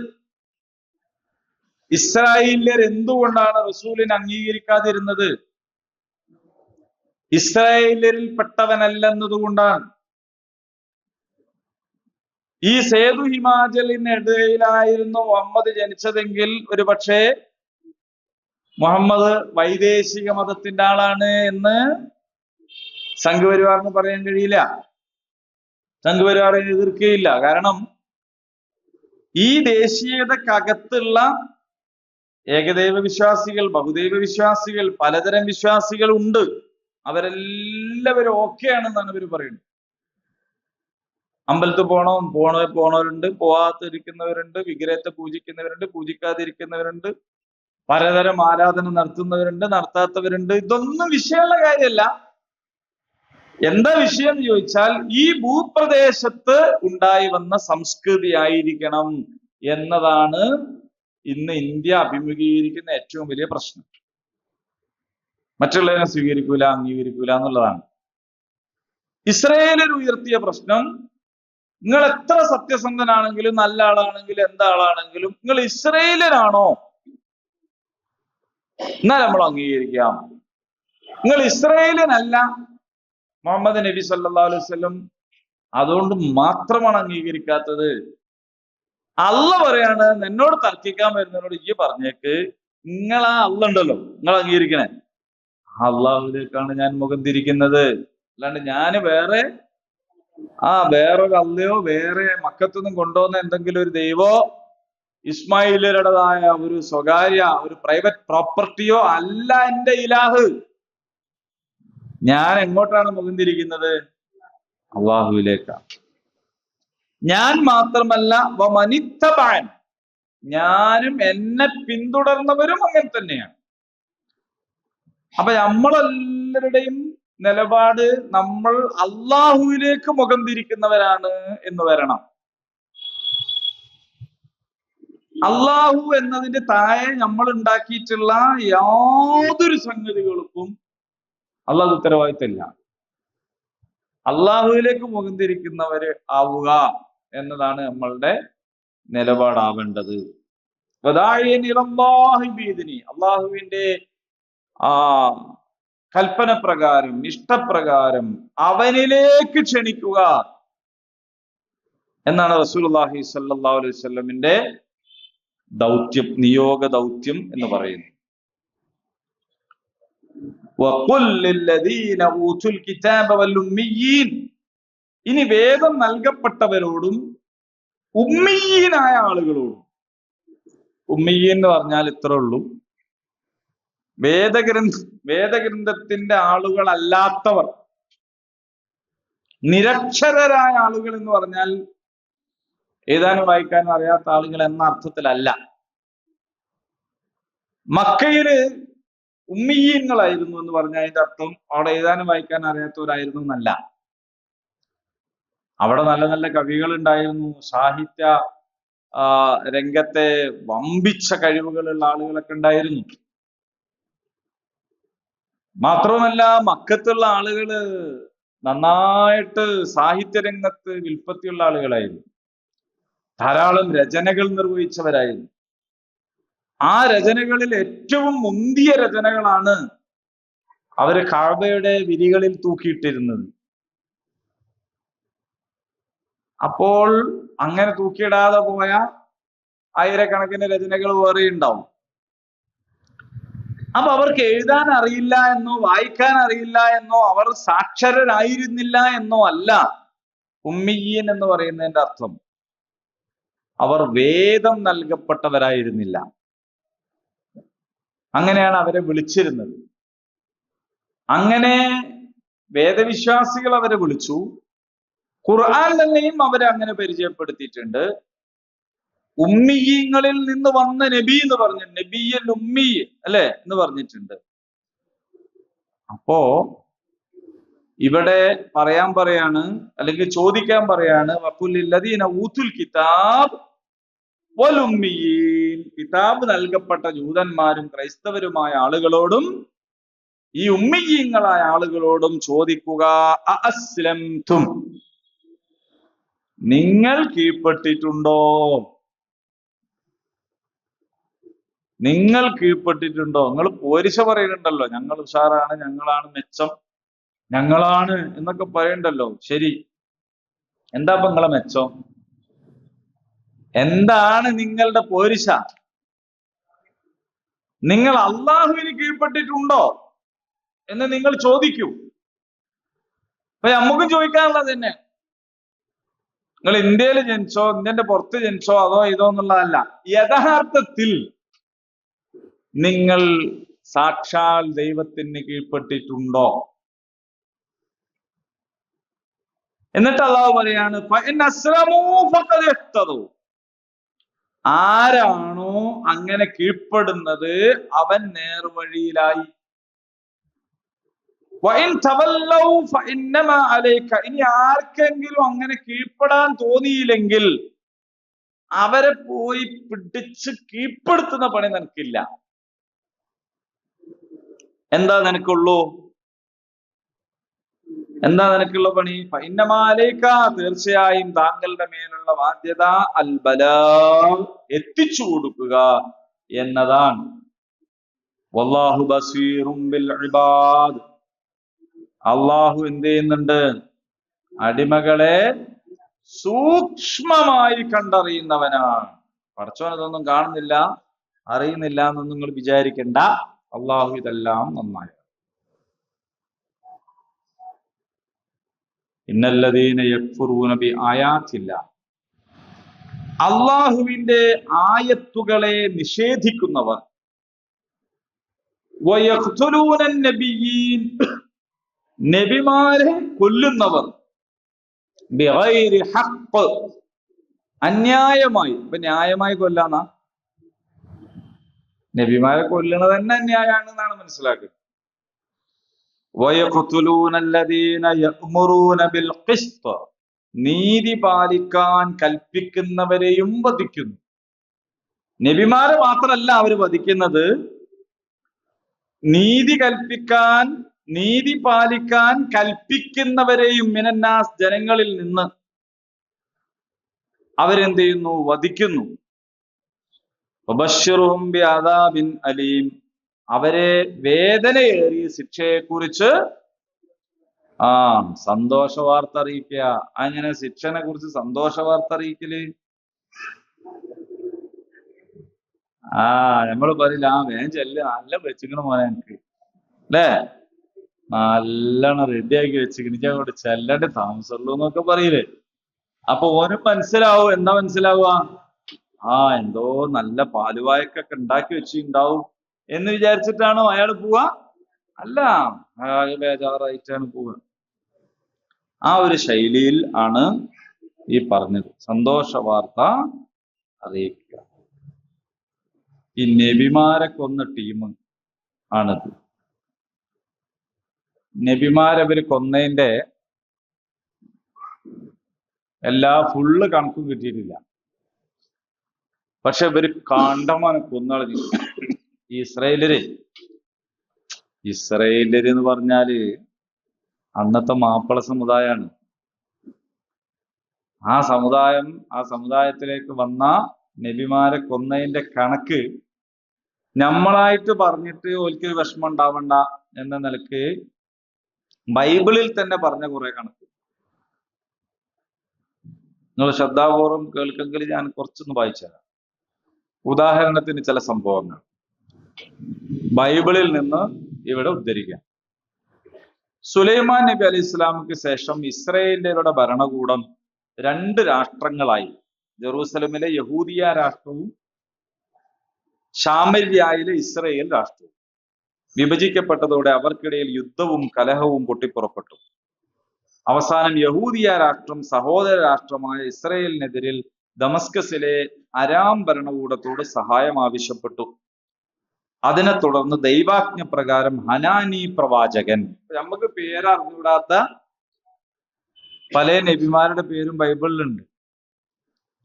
ഇസ്രായേല്യർ എന്തുകൊണ്ടാണ് റസൂലിനെ അംഗീകരിക്കാതിരുന്നത്? ഇസ്രായേല്യരിൽ പെട്ടവനല്ലെന്നതുകൊണ്ടാണ്. ഈ സേതു ഹിമാചലിനിടയിലായിരുന്നു മുഹമ്മദ് ജനിച്ചതെങ്കിൽ ഒരു പക്ഷേ മുഹമ്മദ് വൈദേശിക മതത്തിന്റെ ആളാണ് എന്ന് സംഘപരിവാറിന് പറയാൻ കഴിയില്ല. സംഘപരിവാറിനെ എതിർക്കുകയില്ല. കാരണം ഈ ദേശീയതക്കകത്തുള്ള ഏകദൈവ വിശ്വാസികൾ, ബഹുദൈവ വിശ്വാസികൾ, പലതരം വിശ്വാസികൾ ഉണ്ട്. അവരെല്ലാവരും ഓക്കെ ആണെന്നാണ് ഇവർ പറയുന്നത്. അമ്പലത്തിൽ പോണവരുണ്ട്, പോവാതിരിക്കുന്നവരുണ്ട്, വിഗ്രഹത്തെ പൂജിക്കുന്നവരുണ്ട്, പൂജിക്കാതിരിക്കുന്നവരുണ്ട്, പലതരം ആരാധന നടത്തുന്നവരുണ്ട്, നടത്താത്തവരുണ്ട്. ഇതൊന്നും വിഷയമുള്ള കാര്യമല്ല. എന്താ വിഷയം എന്ന് ചോദിച്ചാൽ ഈ ഭൂപ്രദേശത്ത് ഉണ്ടായി വന്ന സംസ്കൃതി ആയിരിക്കണം എന്നതാണ് ഇന്ന് ഇന്ത്യ അഭിമുഖീകരിക്കുന്ന ഏറ്റവും വലിയ പ്രശ്നം. മറ്റുള്ളവരെ സ്വീകരിക്കൂല, അംഗീകരിക്കൂല എന്നുള്ളതാണ്. ഇസ്രായേലിൽ ഉയർത്തിയ പ്രശ്നം, നിങ്ങൾ എത്ര സത്യസന്ധനാണെങ്കിലും നല്ല ആളാണെങ്കിലും എന്താളാണെങ്കിലും നിങ്ങൾ ഇസ്രായേലിനാണോ, എന്നാൽ നമ്മൾ അംഗീകരിക്കാം. നിങ്ങൾ ഇസ്രായേലിനല്ല മുഹമ്മദ് നബി സല്ലല്ലാഹു അലൈഹി വസല്ലം അതുകൊണ്ട് മാത്രമാണ് അംഗീകരിക്കാത്തത്. അള്ള പറയാണ്, എന്നോട് തർക്കിക്കാൻ വരുന്നതിനോട് ഈ പറഞ്ഞേക്ക്, നിങ്ങളാ അള്ള ഉണ്ടല്ലോ നിങ്ങൾ അംഗീകരിക്കണേ, അള്ളാഹുവിലേക്കാണ് ഞാൻ മുഖം തിരിക്കുന്നത്. അല്ലാണ്ട് ഞാൻ വേറൊരു അള്ളയോ വേറെ മക്കത്തൊന്നും കൊണ്ടുവന്ന എന്തെങ്കിലും ഒരു ദൈവോ ഇസ്മായിലരുടേതായ ഒരു സ്വകാര്യ ഒരു പ്രൈവറ്റ് പ്രോപ്പർട്ടിയോ അല്ല എന്റെ ഇലാഹ്. ഞാൻ എങ്ങോട്ടാണ് മുഖം തിരിക്കുന്നത്? അള്ളാഹുവിലേക്കാണ്. ഞാൻ മാത്രമല്ല വമനിത്തബഅൻ, ഞാനും എന്നെ പിന്തുടർന്നവരും അങ്ങനെ തന്നെയാണ്. അപ്പൊ നമ്മളെല്ലാവരുടെയും നിലപാട് നമ്മൾ അള്ളാഹുവിലേക്ക് മുഖം തിരിക്കുന്നവരാണ് എന്ന് വരണം. അള്ളാഹു എന്നതിന്റെ താഴെ നമ്മൾ ഉണ്ടാക്കിയിട്ടുള്ള യാതൊരു സംഗതികൾക്കും അള്ളാഹു ഉത്തരവാദിത്തമില്ല. അള്ളാഹുവിലേക്ക് മുഖം തിരിക്കുന്നവര് ആവുക എന്നതാണ് നമ്മളുടെ നിലപാടാവേണ്ടത്. അള്ളാഹുവിന്റെ കൽപ്പന പ്രകാരം ഇഷ്ടപ്രകാരം അവനിലേക്ക് ക്ഷണിക്കുക എന്നാണ് റസൂലുള്ളാഹി സ്വല്ലല്ലാഹു അലൈഹി വസല്ലമിന്റെ ദൗത്യം, നിയോഗ ദൗത്യം എന്ന് പറയുന്നത്. ഇനി വേദം നൽകപ്പെട്ടവരോടും ഉമ്മീനായ ആളുകളോടും, ഉമ്മീൻ എന്ന് പറഞ്ഞാൽ ഇത്രേ ഉള്ളൂ, വേദഗ്രന്ഥത്തിന്റെ ആളുകളല്ലാത്തവർ, നിരക്ഷരരായ ആളുകൾ എന്ന് പറഞ്ഞാൽ എഴുതാനും വായിക്കാനും അറിയാത്ത ആളുകൾ എന്ന അർത്ഥത്തിലല്ല. മക്കയില് ഉമ്മീയങ്ങളായിരുന്നു എന്ന് പറഞ്ഞാൽ അതിന്റെ അർത്ഥം അവിടെ എഴുതാനും വായിക്കാനും അറിയാത്തവരായിരുന്നു എന്നല്ല. അവിടെ നല്ല നല്ല കവികൾ ഉണ്ടായിരുന്നു, സാഹിത്യ രംഗത്തെ വമ്പിച്ച കഴിവുകളുള്ള ആളുകളൊക്കെ ഉണ്ടായിരുന്നു. മാത്രമല്ല മക്കത്തുള്ള ആളുകള് നന്നായിട്ട് സാഹിത്യരംഗത്ത് വിൽപ്പത്തിയുള്ള ആളുകളായിരുന്നു. ധാരാളം രചനകൾ നിർവഹിച്ചവരായിരുന്നു. ആ രചനകളിൽ ഏറ്റവും മുന്തിയ രചനകളാണ് അവര് കഅബയുടെ വിരികളിൽ തൂക്കിയിട്ടിരുന്നത്. അപ്പോൾ അങ്ങനെ തൂക്കിയിടാതെ പോയ ആയിരക്കണക്കിന് രചനകൾ വേറെ ഉണ്ടാവും. അപ്പൊ അവർക്ക് എഴുതാൻ അറിയില്ല എന്നോ വായിക്കാൻ അറിയില്ല എന്നോ അവർ സാക്ഷരരായിരുന്നില്ല എന്നോ അല്ല ഉമ്മീൻ എന്ന് പറയുന്നതിന്റെ അർത്ഥം. അവർ വേദം നൽകപ്പെട്ടവരായിരുന്നില്ല, അങ്ങനെയാണ് അവരെ വിളിച്ചിരുന്നത്. അങ്ങനെ വേദവിശ്വാസികൾ അവരെ വിളിച്ചു. ഖുർആൻ തന്നെയും അവരെ അങ്ങനെ പരിചയപ്പെടുത്തിയിട്ടുണ്ട്. ഉമ്മീങ്ങളിൽ നിന്ന് വന്ന നബി എന്ന് പറഞ്ഞു, നബിയൽ ഉമ്മി അല്ലെ എന്ന് പറഞ്ഞിട്ടുണ്ട്. അപ്പോ ഇവിടെ പറയാണ്, അല്ലെങ്കിൽ ചോദിക്കാൻ പറയാണ്, വഖുലില്ലദീന ഊതുൽ കിതാബ് വൽ ഉമ്മീൻ, കിതാബ് നൽകപ്പെട്ട ജൂതന്മാരും ക്രൈസ്തവരുമായ ആളുകളോടും ഈ ഉമ്മീയങ്ങളായ ആളുകളോടും ചോദിക്കുക, അഅസ്ലംതും, നിങ്ങൾ കീഴ്പ്പെട്ടിട്ടുണ്ടോ? നിങ്ങൾ കീഴ്പ്പെട്ടിട്ടുണ്ടോ? നിങ്ങൾ പോരിശ പറയുന്നുണ്ടല്ലോ, ഞങ്ങൾ ഉഷാറാണ്, ഞങ്ങളാണ് മെച്ചം, ഞങ്ങളാണ് എന്നൊക്കെ പറയണ്ടല്ലോ. ശരി, എന്താ ഇപ്പൊ നിങ്ങളെ മെച്ചം? എന്താണ് നിങ്ങളുടെ പോരിശ? നിങ്ങൾ അള്ളാഹുവിന് കീഴ്പ്പെട്ടിട്ടുണ്ടോ എന്ന് നിങ്ങൾ ചോദിക്കൂ. അപ്പൊ നമുക്കും ചോദിക്കാനുള്ളത് തന്നെ. നിങ്ങൾ ഇന്ത്യയിൽ ജനിച്ചോ, ഇന്ത്യന്റെ പുറത്ത് ജനിച്ചോ, അതോ ഇതോ എന്നുള്ളതല്ല. യഥാർത്ഥത്തിൽ നിങ്ങൾ സാക്ഷാൽ ദൈവത്തിന് കീഴ്പ്പെട്ടിട്ടുണ്ടോ? എന്നിട്ട് അള്ളാഹു പറയാണ്, ആരാണോ അങ്ങനെ കീഴ്പ്പെടുന്നത് അവൻ നേർവഴിയിലായി. ഇനി ആർക്കെങ്കിലും അങ്ങനെ കീഴ്പ്പെടാൻ തോന്നിയില്ലെങ്കിൽ അവരെ പോയി പിടിച്ച് കീഴ്പ്പെടുത്തുന്ന പണി നിനക്കില്ല. എന്താ നിനക്കുള്ളൂ? എന്താ നിനക്കുള്ള പണി? ഫഇന്നമാലൈക, തീർച്ചയായും താങ്കളുടെ മേലുള്ള ബാധ്യത അൽ ബലാഗ്, എത്തിച്ചു കൊടുക്കുക എന്നതാണ്. വല്ലാഹു ബസീറും ബിൽ ഇബാദ്, അള്ളാഹു എന്ത് ചെയ്യുന്നുണ്ട്? അടിമകളെ സൂക്ഷ്മമായി കണ്ടറിയുന്നവനാണ്. പടച്ചോൻ ഇതൊന്നും കാണുന്നില്ല, അറിയുന്നില്ല എന്നൊന്നും നിങ്ങൾ വിചാരിക്കണ്ട. അള്ളാഹു ഇതെല്ലാം നന്നായി. ഇന്നല്ലദീന യക്ഫുറൂന ബി ആയാത്തില്ല, അള്ളാഹുവിന്റെ ആയത്തുകളെ നിഷേധിക്കുന്നവർ, വയഖ്തുലൂന നബിയ്യീൻ, നബിമാരെ കൊല്ലുന്നവർ, ബിഗൈരി ഹഖ്, അന്യായമായി. ഇപ്പൊ ന്യായമായി കൊല്ലാന്ന, നബിമാരെ കൊല്ലുന്നത് തന്നെ അന്യായമാണെന്നാണ് മനസ്സിലാക്കുന്നത്. വയഖ്തുലൂന അല്ലദീന യഅ്മുറൂന ബിൽ ഖിസ്ത്, നീതി പാലിക്കാൻ കൽപ്പിക്കുന്നവരെയും വധിക്കുന്നു. നബിമാരെ മാത്രമല്ല അവർ വധിക്കുന്നത്, നീതി കൽപ്പിക്കാൻ, നീതി പാലിക്കാൻ കൽപ്പിക്കുന്നവരെയും മിനന്നാസ്, ജനങ്ങളിൽ നിന്ന് അവരെന്ത് ചെയ്യുന്നു? വധിക്കുന്നു. വബശ്ശിറുഹും ബിഅദാബിൻ അലീം, അവരെ വേദനയേറിയ ശിക്ഷയെ കുറിച്ച് സന്തോഷ വാർത്ത അറിയിക്കുക. അങ്ങനെ ശിക്ഷനെ കുറിച്ച് സന്തോഷ വാർത്ത അറിയിക്കല്? നമ്മള് പറയില്ല, വേഗം ചെല്ല്, നല്ല വെച്ചിക്കണ മോനെ എനിക്ക്, അല്ലേ, നല്ലോണം റെഡിയാക്കി വെച്ചിക്കണ, എനിക്ക് അങ്ങോട്ട് ചെല്ലണ്ടേ താമസമുള്ളൂ എന്നൊക്കെ പറയില്ലേ. അപ്പൊ ഓന് മനസ്സിലാവും. എന്താ മനസ്സിലാവുക? എന്തോ നല്ല പാലുവായക്കൊക്കെ ഉണ്ടാക്കി വെച്ചിട്ടുണ്ടാവും എന്ന് വിചാരിച്ചിട്ടാണോ അയാൾ പോവാ? അല്ല, ആകെ ബേജാറായിട്ടാണ് പോവുക. ആ ഒരു ശൈലിയിൽ ആണ് ഈ പറഞ്ഞത്, സന്തോഷ വാർത്ത അറിയിക്കുക. ഈ നബിമാരെ കൊന്ന ടീം ആണിത്. നബിമാരവര് കൊന്നതിന്റെ എല്ലാ ഫുള്ള് കണക്കും കിട്ടിയിട്ടില്ല. പക്ഷെ ഇവര് കാണ്ടമാനെ കൊന്നളഞ്ഞു. ഇസ്രയേലര് എന്ന് പറഞ്ഞാല് അന്നത്തെ മാപ്പിള സമുദായമാണ്. ആ സമുദായത്തിലേക്ക് വന്ന നബിമാരെ കൊന്നതിന്റെ കണക്ക് നമ്മളായിട്ട് പറഞ്ഞിട്ട് ഓൽക്കൊരു വിഷമം ഉണ്ടാവണ്ട എന്ന നിലക്ക് ബൈബിളിൽ തന്നെ പറഞ്ഞ കുറെ കണക്ക് നിങ്ങൾ ശ്രദ്ധാപൂർവം കേൾക്കെങ്കിൽ ഞാൻ കുറച്ചൊന്ന് വായിച്ചുതരാം. ഉദാഹരണത്തിന് ചില സംഭവങ്ങൾ ബൈബിളിൽ നിന്ന് ഇവിടെ ഉദ്ധരിക്കാം. സുലൈമാൻ നബി അലൈഹി ഇസ്ലാമിക്ക് ശേഷം ഇസ്രയേലിയരുടെ ഭരണകൂടം 2 രാഷ്ട്രങ്ങളായി. ജെറൂസലമിലെ യഹൂദിയ രാഷ്ട്രവും ശാമര്യായിലെ ഇസ്രയേൽ രാഷ്ട്രവും വിഭജിക്കപ്പെട്ടതോടെ അവർക്കിടയിൽ യുദ്ധവും കലഹവും പൊട്ടിപ്പുറപ്പെട്ടു. അവസാനം യഹൂദിയ രാഷ്ട്രം സഹോദര രാഷ്ട്രമായ ഇസ്രയേലിനെതിരിൽ ദമസ്കസിലെ അരാം ഭരണകൂടത്തോട് സഹായം ആവശ്യപ്പെട്ടു. അതിനെ തുടർന്ന് ദൈവാജ്ഞ പ്രകാരം ഹനാനി പ്രവാചകൻ, നമുക്ക് പേരറിഞ്ഞൂടാത്ത പല നബിമാരുടെ പേരും ബൈബിളിലുണ്ട്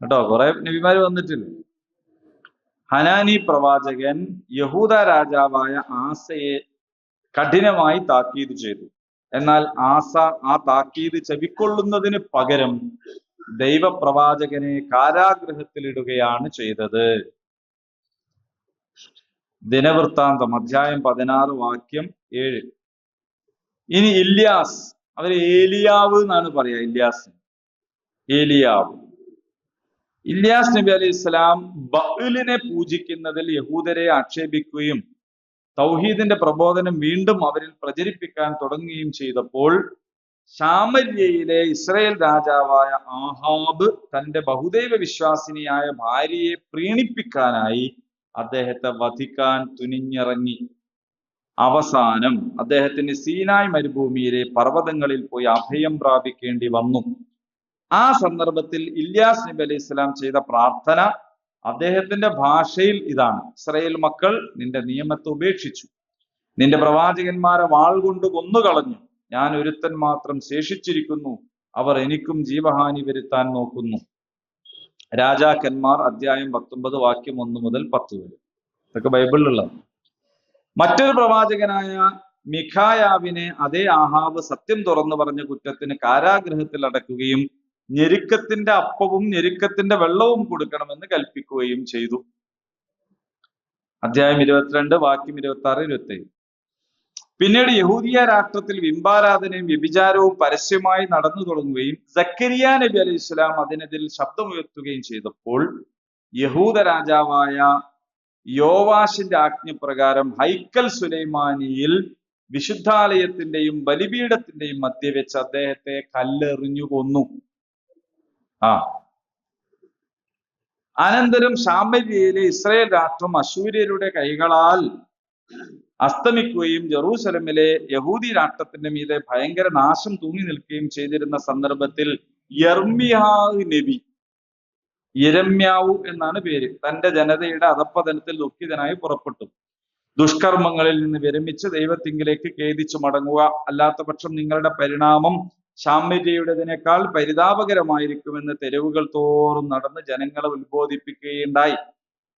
കേട്ടോ, കുറെ നബിമാര് വന്നിട്ടില്ല. ഹനാനി പ്രവാചകൻ യഹൂദ രാജാവായ ആസയെ കഠിനമായി താക്കീത് ചെയ്തു. എന്നാൽ ആസ ആ താക്കീത് ചെവിക്കൊള്ളുന്നതിന് പകരം ദൈവപ്രവാചകനെ കാരാഗൃഹത്തിലിടുകയാണ് ചെയ്തത്. ദിനവൃത്താന്തം അധ്യായം 16 വാക്യം 7. ഇനി ഇല്യാസ്, അവര് ഏലിയാവ് എന്നാണ് പറയാ. ഇല്യാസ് നബി അലൈഹി ഇസ്ലാം ബഅലിനെ പൂജിക്കുന്നതിൽ യഹൂദരെ ആക്ഷേപിക്കുകയും തൗഹീദിന്റെ പ്രബോധനം വീണ്ടും അവരിൽ പ്രചരിപ്പിക്കാൻ തുടങ്ങുകയും ചെയ്തപ്പോൾ ശാമര്യയിലെ ഇസ്രയേൽ രാജാവായ ആഹാബ് തന്റെ ബഹുദൈവ വിശ്വാസിനിയായ ഭാര്യയെ പ്രീണിപ്പിക്കാനായി അദ്ദേഹത്തെ വധിക്കാൻ തുനിഞ്ഞിറങ്ങി. അവസാനം അദ്ദേഹത്തിന് സീനായ് മരുഭൂമിയിലെ പർവ്വതങ്ങളിൽ പോയി അഭയം പ്രാപിക്കേണ്ടി വന്നു. ആ സന്ദർഭത്തിൽ ഇല്യാസ് നബി അലൈഹി ഇസ്ലാം ചെയ്ത പ്രാർത്ഥന അദ്ദേഹത്തിന്റെ ഭാഷയിൽ ഇതാണ്: ഇസ്രായേൽ മക്കൾ നിന്റെ നിയമത്തെ ഉപേക്ഷിച്ചു, നിന്റെ പ്രവാചകന്മാരെ വാൾ കൊണ്ട് കൊന്നുകളഞ്ഞു. ഞാൻ ഒരുത്തൻ മാത്രം ശേഷിച്ചിരിക്കുന്നു, അവർ എനിക്കും ജീവഹാനി വരുത്താൻ നോക്കുന്നു. രാജാക്കന്മാർ അധ്യായം 19 വാക്യം 1 മുതൽ 10 വരെ. ഇതൊക്കെ ബൈബിളിലുള്ള. മറ്റൊരു പ്രവാചകനായ മിഖായാവിനെ അതേ ആഹാബ് സത്യം തുറന്നു പറഞ്ഞ കുറ്റത്തിന് കാരാഗൃഹത്തിൽ അടക്കുകയും ഞെരുക്കത്തിന്റെ അപ്പവും ഞെരുക്കത്തിന്റെ വെള്ളവും കൊടുക്കണമെന്ന് കൽപ്പിക്കുകയും ചെയ്തു. അധ്യായം 22 വാക്യം 26-27. പിന്നീട് യഹൂദിയ രാഷ്ട്രത്തിൽ ബിംബാരാധനയും വ്യഭിചാരവും പരസ്യമായി നടന്നു തുടങ്ങുകയും സക്കരിയ നബി അലൈഹി ഇസ്ലാം അതിനെതിരിൽ ശബ്ദമുയർത്തുകയും ചെയ്തപ്പോൾ യഹൂദ രാജാവായ യോവാശിന്റെ ആജ്ഞപ്രകാരം ഹൈക്കൽ സുലൈമാനിയിൽ വിശുദ്ധാലയത്തിന്റെയും ബലിപീഠത്തിന്റെയും മധ്യ വെച്ച് അദ്ദേഹത്തെ കല്ലെറിഞ്ഞു കൊന്നു. അനന്തരം സാമര്യയിലെ ഇസ്രായേൽ രാഷ്ട്രം അശൂര്യരുടെ കൈകളാൽ അസ്തമിക്കുകയും ജെറൂസലമിലെ യഹൂദി രാഷ്ട്രത്തിന്റെ മീതെ ഭയങ്കര നാശം തൂങ്ങി നിൽക്കുകയും ചെയ്തിരുന്ന സന്ദർഭത്തിൽ യിരെമ്യാവു എന്നാണ് പേര്, തന്റെ ജനതയുടെ അധപ്പതനത്തിൽ ദുഃഖിതനായി പുറപ്പെട്ടു. ദുഷ്കർമ്മങ്ങളിൽ നിന്ന് വിരമിച്ച് ദൈവത്തിങ്കിലേക്ക് ഖേദിച്ചു മടങ്ങുക, അല്ലാത്ത പക്ഷം നിങ്ങളുടെ പരിണാമം സാമര്യയുടേതിനേക്കാൾ പരിതാപകരമായിരിക്കുമെന്ന് തെരുവുകൾ തോറും നടന്ന് ജനങ്ങളെ ഉത്ബോധിപ്പിക്കുകയുണ്ടായി.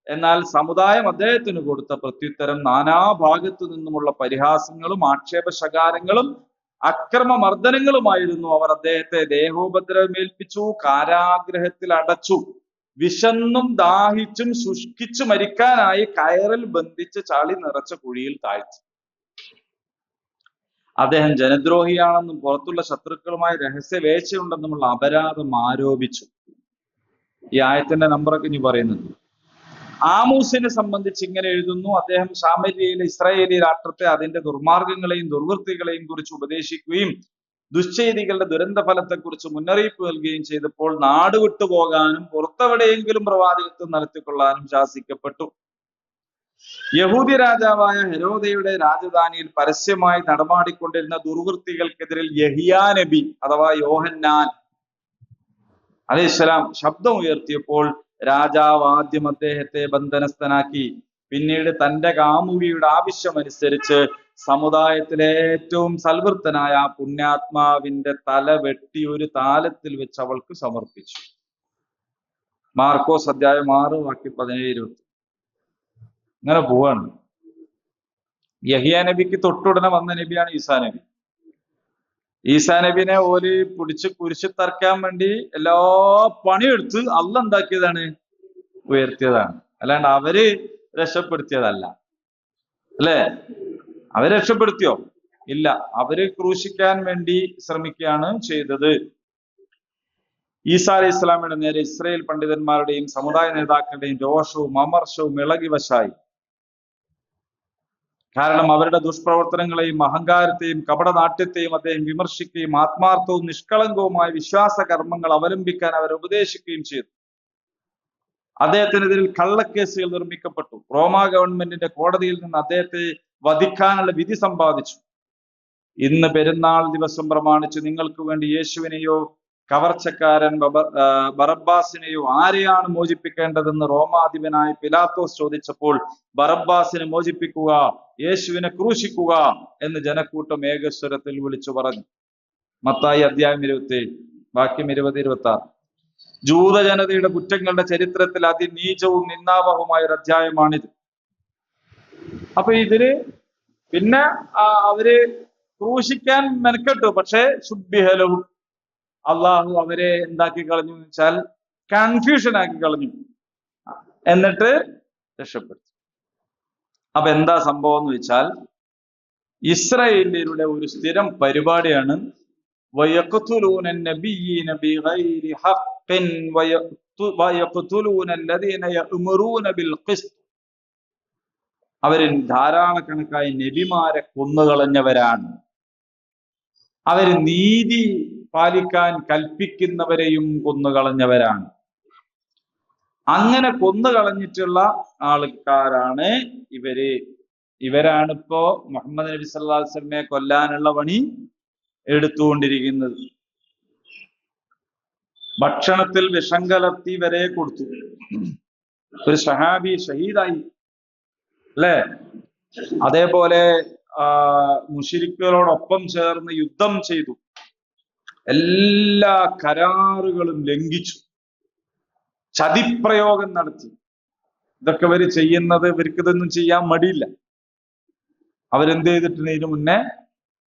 എന്നാൽ സമുദായം അദ്ദേഹത്തിന് കൊടുത്ത പ്രത്യുത്തരം നാനാഭാഗത്തു നിന്നുമുള്ള പരിഹാസങ്ങളും ആക്ഷേപശകാരങ്ങളും അക്രമമർദ്ദനങ്ങളുമായിരുന്നു. അവർ അദ്ദേഹത്തെ ദേഹോപദ്രവമേൽപ്പിച്ചു, കാരാഗ്രഹത്തിൽ അടച്ചു, വിശന്നും ദാഹിച്ചും ശുഷ്കിച്ചു മരിക്കാനായി കയറിൽ ബന്ധിച്ച് ചളി നിറച്ച കുഴിയിൽ താഴ്ത്തി. അദ്ദേഹം ജനദ്രോഹിയാണെന്നും പുറത്തുള്ള ശത്രുക്കളുമായി രഹസ്യവേഴ്ചയുണ്ടെന്നുമുള്ള അപരാധം ആരോപിച്ചു. ഈ ആയത്തിന്റെ നമ്പറൊക്കെ ഇനി പറയുന്നുണ്ട്. ആമൂസിനെ സംബന്ധിച്ച് ഇങ്ങനെ എഴുതുന്നു: അദ്ദേഹം സാമര്യയിലെ ഇസ്രായേലി രാഷ്ട്രത്തെ അതിന്റെ ദുർമാർഗങ്ങളെയും ദുർവൃത്തികളെയും കുറിച്ച് ഉപദേശിക്കുകയും ദുശ്ചെയ്തികളുടെ ദുരന്ത ഫലത്തെക്കുറിച്ച് മുന്നറിയിപ്പ് നൽകുകയും ചെയ്തപ്പോൾ നാട് വിട്ടുപോകാനും പുറത്തെവിടെയെങ്കിലും പ്രവാചകത്വം നടത്തിക്കൊള്ളാനും ശാസിക്കപ്പെട്ടു. യഹൂദി രാജാവായ ഹെരോദയുടെ രാജധാനിയിൽ പരസ്യമായി നടമാടിക്കൊണ്ടിരുന്ന ദുർവൃത്തികൾക്കെതിരിൽ യഹിയാ നബി അഥവാ യോഹന്നാൻ അലൈഹിസ്സലാം ശബ്ദം ഉയർത്തിയപ്പോൾ രാജാവ് ആദ്യം അദ്ദേഹത്തെ ബന്ധനസ്ഥനാക്കി. പിന്നീട് തന്റെ കാമുകിയുടെ ആവശ്യമനുസരിച്ച് സമുദായത്തിലെ ഏറ്റവും സൽവൃത്തനായ ആ പുണ്യാത്മാവിന്റെ തല വെട്ടി ഒരു താലത്തിൽ വെച്ച് അവൾക്ക് സമർപ്പിച്ചു. മാർക്കോസ് അധ്യായം 6 വാക്യം 17-20. ഇങ്ങനെ പോവാണ്. യഹിയാ നബിക്ക് തൊട്ടുടനെ വന്ന നബിയാണ് ഈസാ നബി. ഈസാ നബിനെ ഓല് പിടിച്ച് കുരിശ് തറക്കാൻ വേണ്ടി എല്ലാ പണിയെടുത്ത് അള്ള എന്താക്കിയതാണ്? ഉയർത്തിയതാണ്. അല്ലാണ്ട് അവര് രക്ഷപ്പെടുത്തിയതല്ല. അല്ലേ? അവര് രക്ഷപ്പെടുത്തിയോ? ഇല്ല. അവര് ക്രൂശിക്കാൻ വേണ്ടി ശ്രമിക്കുകയാണ് ചെയ്തത്. ഈസാ അലൈഹി ഇസ്ലാമിയുടെ നേരെ ഇസ്രായേൽ പണ്ഡിതന്മാരുടെയും സമുദായ നേതാക്കളുടെയും രോഷവും അമർഷവും ഇളകിവശായി. കാരണം അവരുടെ ദുഷ്പ്രവർത്തനങ്ങളെയും അഹങ്കാരത്തെയും കപടനാട്യത്തെയും അദ്ദേഹം വിമർശിക്കുകയും ആത്മാർത്ഥവും നിഷ്കളങ്കവുമായ വിശ്വാസ കർമ്മങ്ങൾ അവലംബിക്കാൻ അവർ ഉപദേശിക്കുകയും ചെയ്തു. അദ്ദേഹത്തിനെതിരിൽ കള്ളക്കേസുകൾ നിർമ്മിക്കപ്പെട്ടു. റോമാ ഗവൺമെന്റിന്റെ കോടതിയിൽ നിന്ന് അദ്ദേഹത്തെ വധിക്കാനുള്ള വിധി സമ്പാദിച്ചു. ഇന്ന് പെരുന്നാൾ ദിവസം പ്രമാണിച്ച് നിങ്ങൾക്ക് വേണ്ടി യേശുവിനെയോ കവർച്ചക്കാരൻ ബറബ്ബാസിനെയോ ആരെയാണ് മോചിപ്പിക്കേണ്ടതെന്ന് റോമാധിപനായ പിലാത്തോസ് ചോദിച്ചപ്പോൾ ബറബ്ബാസിനെ മോചിപ്പിക്കുക, യേശുവിനെ ക്രൂശിക്കുക എന്ന് ജനക്കൂട്ടം ഏകസ്വരത്തിൽ വിളിച്ചു പറഞ്ഞു. മത്തായി അധ്യായം 27 വാക്യം 20-26. ജൂതജനതയുടെ കുറ്റങ്ങളുടെ ചരിത്രത്തിൽ അതിനീചവും നിന്ദാവഹവുമായ ഒരു അധ്യായമാണിത്. അപ്പൊ ഇതില് പിന്നെ അവര് ക്രൂശിക്കാൻ മെനക്കെട്ടു. പക്ഷെ ശുദ്ധിഹലവും അള്ളാഹു അവരെ എന്താക്കി കളഞ്ഞു എന്ന് വെച്ചാൽ കൺഫ്യൂഷൻ ആക്കി കളഞ്ഞു, എന്നിട്ട് രക്ഷപ്പെടുത്തി. അപ്പൊ എന്താ സംഭവം എന്ന് വെച്ചാൽ ഇസ്രായേലിയരുടെ ഒരു സ്ഥിരം പരിപാടിയാണ് അവര് ധാരാളക്കണക്കായി നബിമാരെ കൊന്നുകളഞ്ഞവരാണ്. അവര് നീതി പാലിക്കാൻ കൽപ്പിക്കുന്നവരെയും കൊന്നുകളഞ്ഞവരാണ്. അങ്ങനെ കൊന്നുകളഞ്ഞിട്ടുള്ള ആൾക്കാരാണ് ഇവരാണിപ്പോ മുഹമ്മദ് നബി സല്ലല്ലാഹു അലൈഹി വസല്ലമയെ കൊല്ലാനുള്ള പണി എടുത്തുകൊണ്ടിരിക്കുന്നത്. ഭക്ഷണത്തിൽ വിഷം കലർത്തി വരെ കൊടുത്തു. ഒരു സഹാബി ഷഹീദായി, അല്ലേ? അതേപോലെ മുശ്രിക്കുകളോടൊപ്പം ചേർന്ന് യുദ്ധം ചെയ്തു. എല്ലാ കരാറുകളും ലംഘിച്ചു, ചതിപ്രയോഗം നടത്തി. ഇതൊക്കെ ഇവര് ചെയ്യുന്നത്, ഇവർക്ക് ഇതൊന്നും ചെയ്യാൻ മടിയില്ല. അവരെന്ത് ചെയ്തിട്ടുണ്ട്? ഇതിനു മുന്നേ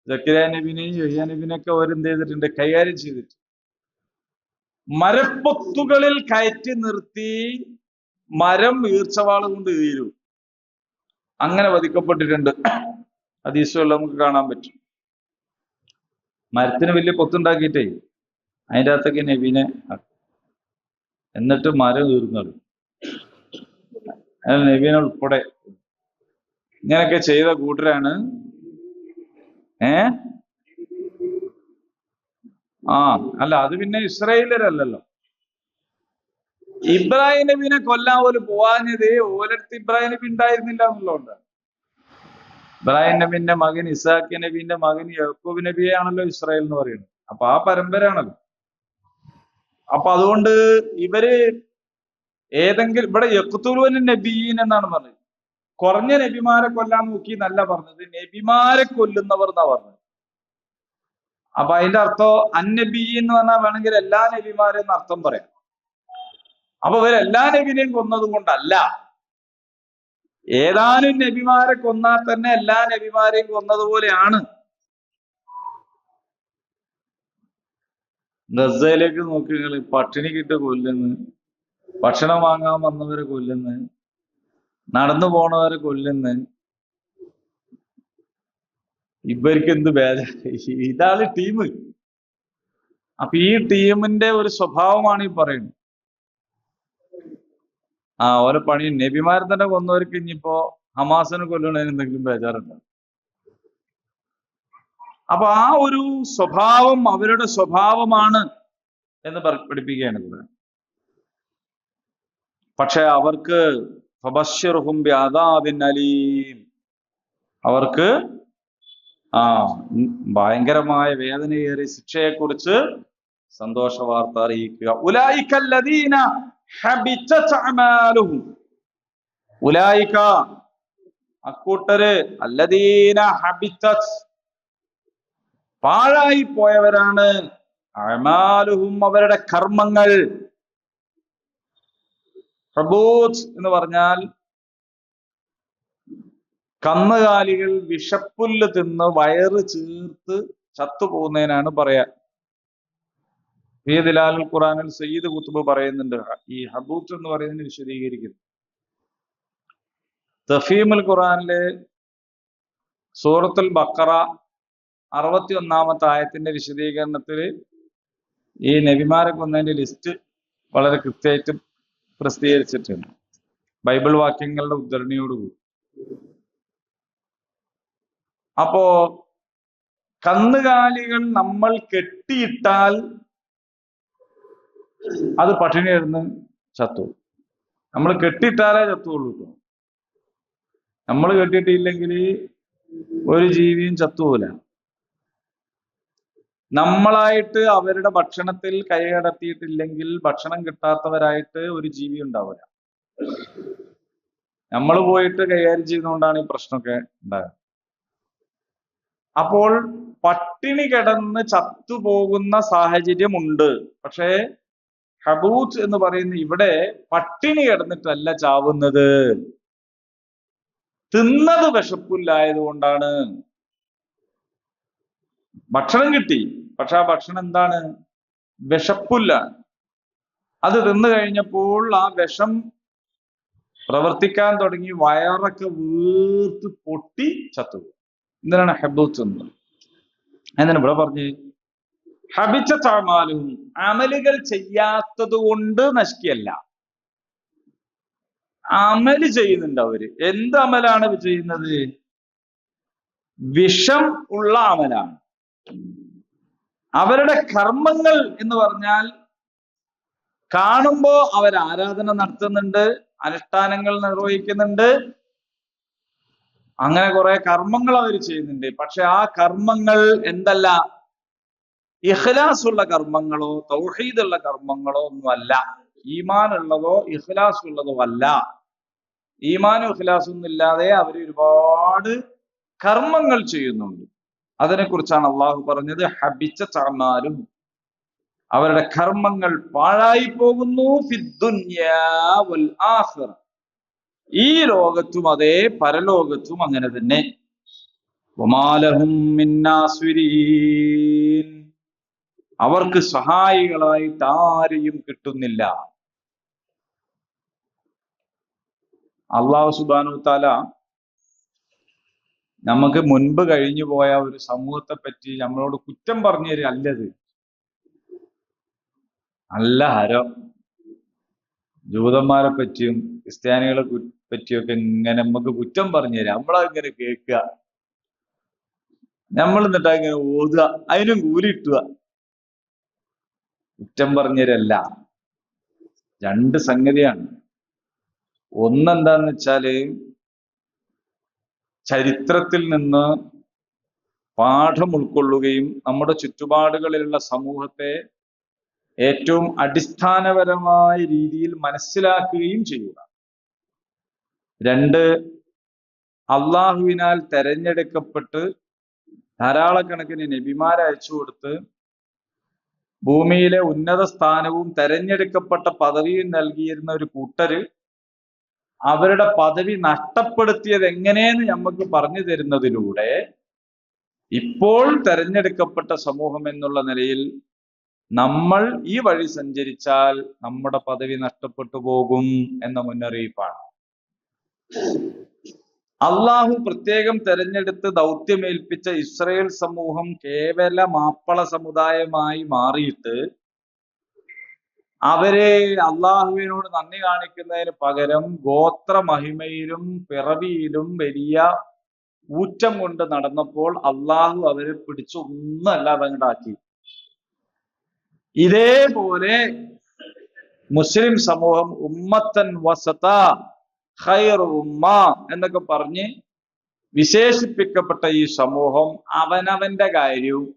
സക്കരിയ നബിനെയും യഹ്യാ നബിനെയൊക്കെ അവരെന്ത് ചെയ്തിട്ടുണ്ട്? കൈകാര്യം ചെയ്തിട്ട് മരപ്പൊത്തുകളിൽ കയറ്റി നിർത്തി മരം ഈർച്ചവാള് കൊണ്ട് തീരും. അങ്ങനെ വധിക്കപ്പെട്ടിട്ടുണ്ട്. ഹദീസുകൾ നമുക്ക് കാണാൻ പറ്റും. മരത്തിന് വലിയ പൊത്തുണ്ടാക്കിയിട്ടേ അതിൻ്റെ അകത്തേക്ക് നബീനെ എന്നിട്ട് മരം തീർന്നത് നബീനെ ഉൾപ്പെടെ ഇങ്ങനെയൊക്കെ ചെയ്ത കൂട്ടരാണ്. അല്ല, അത് പിന്നെ ഇസ്രായേലരല്ലല്ലോ. ഇബ്രാഹിം നബീനെ കൊല്ലാൻ പോലും പോവാഞ്ഞത് ഓലടുത്ത് ഇബ്രാഹിം നബി ഉണ്ടായിരുന്നില്ല എന്നുള്ളതുകൊണ്ട്. ഇബ്രാഹിം നബീന്റെ മകൻ ഇസാഖ് നബീന്റെ മകൻ യാക്കൂബ് നബിയാണല്ലോ ഇസ്രായേൽ എന്ന് പറയുന്നത്. അപ്പൊ ആ പരമ്പര ആണല്ലോ. അപ്പൊ അതുകൊണ്ട് ഇവര് ഏതെങ്കിലും ഇവിടെ യഖ്തുലൂന നബിയീൻ എന്നാണ് പറഞ്ഞത്. കുറഞ്ഞ നബിമാരെ കൊല്ലാൻ നോക്കി എന്നല്ല പറഞ്ഞത്, നബിമാരെ കൊല്ലുന്നവർ എന്നാ പറഞ്ഞത്. അപ്പൊ അതിന്റെ അർത്ഥം അന്നബി എന്ന് പറഞ്ഞാൽ വേണമെങ്കിൽ എല്ലാ നബിമാരെയും അർത്ഥം പറയാം. അപ്പൊ ഇവരെല്ലാ നബിനെയും കൊന്നത് കൊണ്ടല്ല, ഏതാനും നബിമാരെ കൊന്നാൽ തന്നെ എല്ലാ നബിമാരെയും കൊന്നതുപോലെയാണ്. ഗസയിലേക്ക് നോക്കി നിങ്ങൾ, പട്ടിണിക്കിട്ട് കൊല്ലുന്നു, ഭക്ഷണം വാങ്ങാൻ വന്നവരെ കൊല്ലുന്നു, നടന്നു പോണവരെ കൊല്ലുന്നു. ഇവർക്ക് എന്ത് ഇതാണ് ടീം. അപ്പൊ ഈ ടീമിന്റെ ഒരു സ്വഭാവമാണ് ഈ പറയുന്നത്. ഓരോ പണി നബിമാരെ തന്നെ കൊന്നവർക്ക് ഇനിയിപ്പോ ഹമാസിനെ കൊല്ലണതിന് എന്തെങ്കിലും ബേജാറുണ്ട്. അപ്പൊ ആ ഒരു സ്വഭാവം അവരുടെ സ്വഭാവമാണ് എന്ന് പഠിപ്പിക്കുകയാണ് ഇവിടെ. പക്ഷെ അവർക്ക് ഫബശ്ശിർഹും ബിഅദാബിൻ അലീം, അവർക്ക് ഭയങ്കരമായ വേദനയേറിയ ശിക്ഷയെക്കുറിച്ച് സന്തോഷ വാർത്ത അറിയിക്കുക. ഉലൈകല്ലദീന ഹബിതത് അഅമാലുഹും, ഉലൈക അക്കൂട്ടര്, അല്ലദീന ഹബിതത് പാഴായി പോയവരാണ്, അഅമാലുഹും അവരുടെ കർമ്മങ്ങൾ. ഹബൂത്ത് എന്ന് പറഞ്ഞാൽ കന്നുകാലികൾ വിഷപ്പുല്ല് തിന്ന് വയറ് ചീർത്ത് ചത്തുപോകുന്നതിനാണ് പറയാ. ദിലാലുൽ ഖുറാനിൽ സയ്യിദ് കുത്തുബ് പറയുന്നുണ്ട് ഈ ഹബൂത്ത് എന്ന് പറയുന്നതിന് വിശദീകരിക്കുന്നു. തഫീമുൽ ഖുറാനിലെ സൂറത്തുൽ ബഖറ 61-ാമത്തെ ആയത്തിന്റെ വിശദീകരണത്തിൽ ഈ നബിമാരെ കൊന്നതിന്റെ ലിസ്റ്റ് വളരെ കൃത്യമായിട്ട് പ്രസിദ്ധീകരിച്ചിട്ടുണ്ട്, ബൈബിൾ വാക്യങ്ങളുടെ ഉദ്ധരണിയോടുകൂടി. അപ്പോ കന്നുകാലികൾ നമ്മൾ കെട്ടിയിട്ടാൽ അത് പട്ടിണി കിടന്ന് ചത്തു. നമ്മൾ കെട്ടിയിട്ടാലേ ചത്തുള്ളൂ കേട്ടോ. നമ്മൾ കെട്ടിയിട്ടില്ലെങ്കിൽ ഒരു ജീവിയും ചത്തുപോല. നമ്മളായിട്ട് അവരുടെ ഭക്ഷണത്തിൽ കൈകടത്തിയിട്ടില്ലെങ്കിൽ ഭക്ഷണം കിട്ടാത്തവരായിട്ട് ഒരു ജീവി ഉണ്ടാവില്ല. നമ്മൾ പോയിട്ട് കൈകാര്യം ചെയ്യുന്നതുകൊണ്ടാണ് ഈ പ്രശ്നമൊക്കെ ഉണ്ടായത്. അപ്പോൾ പട്ടിണി കിടന്ന് ചത്തുപോകുന്ന സാഹചര്യമുണ്ട്. പക്ഷേ ഹബൂത്ത് എന്ന് പറയുന്ന ഇവിടെ പട്ടിണി കിടന്നിട്ടല്ല ചാവുന്നത്, തിന്നത് വിശപ്പില്ലായത് കൊണ്ടാണ്. ഭക്ഷണം കിട്ടി, പക്ഷെ ആ ഭക്ഷണം എന്താണ്? വിശപ്പില്ല. അത് തിന്നു കഴിഞ്ഞപ്പോൾ ആ വിഷം പ്രവർത്തിക്കാൻ തുടങ്ങി, വയറൊക്കെ വീർത്ത് പൊട്ടി ചത്തുപോയി. എന്തിനാണ് ഹബൂത്ത് എന്ന്? എന്തിനാ ഇവിടെ പറഞ്ഞ് ഹബിതത് അഅമാലുഹും, അമലുകൾ ചെയ്യാത്തത് കൊണ്ട് നശിക്കല്ല, അമല് ചെയ്യുന്നുണ്ട് അവര്. എന്ത് അമലാണ് ചെയ്യുന്നത്? വിഷം ഉള്ള അമലാണ്. അവരുടെ കർമ്മങ്ങൾ എന്ന് പറഞ്ഞാൽ കാണുമ്പോ അവർ ആരാധന നടത്തുന്നുണ്ട്, അനുഷ്ഠാനങ്ങൾ നിർവഹിക്കുന്നുണ്ട്, അങ്ങനെ കുറെ കർമ്മങ്ങൾ അവർ ചെയ്യുന്നുണ്ട്. പക്ഷെ ആ കർമ്മങ്ങൾ എന്തല്ല? ഇഖ്ലാസ് ഉള്ള കർമ്മങ്ങളോ തൗഹീദുള്ള കർമ്മങ്ങളോ ഒന്നുമല്ല. ഈമാൻ ഉള്ളതോ ഇഖ്ലാസ് ഉള്ളതോ അല്ല. ഈമാനും ഇഖ്ലാസും ഒന്നും ഇല്ലാതെ അവർ ഒരുപാട് കർമ്മങ്ങൾ ചെയ്യുന്നുണ്ട്. അതിനെക്കുറിച്ചാണ് അള്ളാഹു പറഞ്ഞത് ഹബിതത് അഅമാലുഹും, അവരുടെ കർമ്മങ്ങൾ പാഴായി പോകുന്നു. ഫിദ്ദുനിയാ വൽ ആഖിറ, ഈ ലോകത്തും അതെ പരലോകത്തും അങ്ങനെ തന്നെ. വമാ ലഹും മിൻ നാസിരീൻ, അവർക്ക് സഹായികളായിട്ട് ആരെയും കിട്ടുന്നില്ല. അല്ലാഹു സുബ്ഹാനഹു വ തആല നമുക്ക് മുൻപ് കഴിഞ്ഞു പോയ ഒരു സമൂഹത്തെ പറ്റി നമ്മളോട് കുറ്റം പറഞ്ഞു തരിക അല്ലത്. നല്ല ഹരം ജൂതന്മാരെ പറ്റിയും ക്രിസ്ത്യാനികളെ പറ്റിയൊക്കെ ഇങ്ങനെ നമുക്ക് കുറ്റം പറഞ്ഞു തരാം. നമ്മളങ്ങനെ കേൾക്കുക, നമ്മൾ എന്നിട്ട് ഇങ്ങനെ ഓതുക, അതിനും കൂലി കിട്ടുക. കുറ്റം പറഞ്ഞവരല്ല, രണ്ട് സംഗതിയാണ്. ഒന്നെന്താന്ന് വെച്ചാല് ചരിത്രത്തിൽ നിന്ന് പാഠം ഉൾക്കൊള്ളുകയും നമ്മുടെ ചുറ്റുപാടുകളിലുള്ള സമൂഹത്തെ ഏറ്റവും അടിസ്ഥാനപരമായ രീതിയിൽ മനസ്സിലാക്കുകയും ചെയ്യുക. രണ്ട്, അള്ളാഹുവിനാൽ തെരഞ്ഞെടുക്കപ്പെട്ട് ധാരാളക്കണക്കിന് നബിമാരെ അയച്ചു കൊടുത്ത് ഭൂമിയിലെ ഉന്നത സ്ഥാനവും തെരഞ്ഞെടുക്കപ്പെട്ട പദവിയും നൽകിയിരുന്ന ഒരു കൂട്ടര് അവരുടെ പദവി നഷ്ടപ്പെടുത്തിയത് എങ്ങനെയെന്ന് നമുക്ക് പറഞ്ഞു തരുന്നതിലൂടെ ഇപ്പോൾ തെരഞ്ഞെടുക്കപ്പെട്ട സമൂഹം എന്നുള്ള നിലയിൽ നമ്മൾ ഈ വഴി സഞ്ചരിച്ചാൽ നമ്മുടെ പദവി നഷ്ടപ്പെട്ടു പോകും എന്ന മുന്നറിയിപ്പാണ്. അള്ളാഹു പ്രത്യേകം തെരഞ്ഞെടുത്ത് ദൗത്യമേൽപ്പിച്ച ഇസ്രയേൽ സമൂഹം കേവല മാപ്പള സമുദായമായി മാറിയിട്ട് അവരെ അള്ളാഹുവിനോട് നന്ദി കാണിക്കുന്നതിന് പകരം ഗോത്ര മഹിമയിലും പിറവിയിലും വലിയ ഊറ്റം കൊണ്ട് നടന്നപ്പോൾ അള്ളാഹു അവരെ പിടിച്ച് ഒന്നല്ലാതെ അങ്ങോട്ടാക്കി. ഇതേപോലെ മുസ്ലിം സമൂഹം ഉമ്മത്തൻ വസത ഖൈർ ഉമ്മ എന്നൊക്കെ പറഞ്ഞ് വിശേഷിപ്പിക്കപ്പെട്ട ഈ സമൂഹം അവനവന്റെ കാര്യവും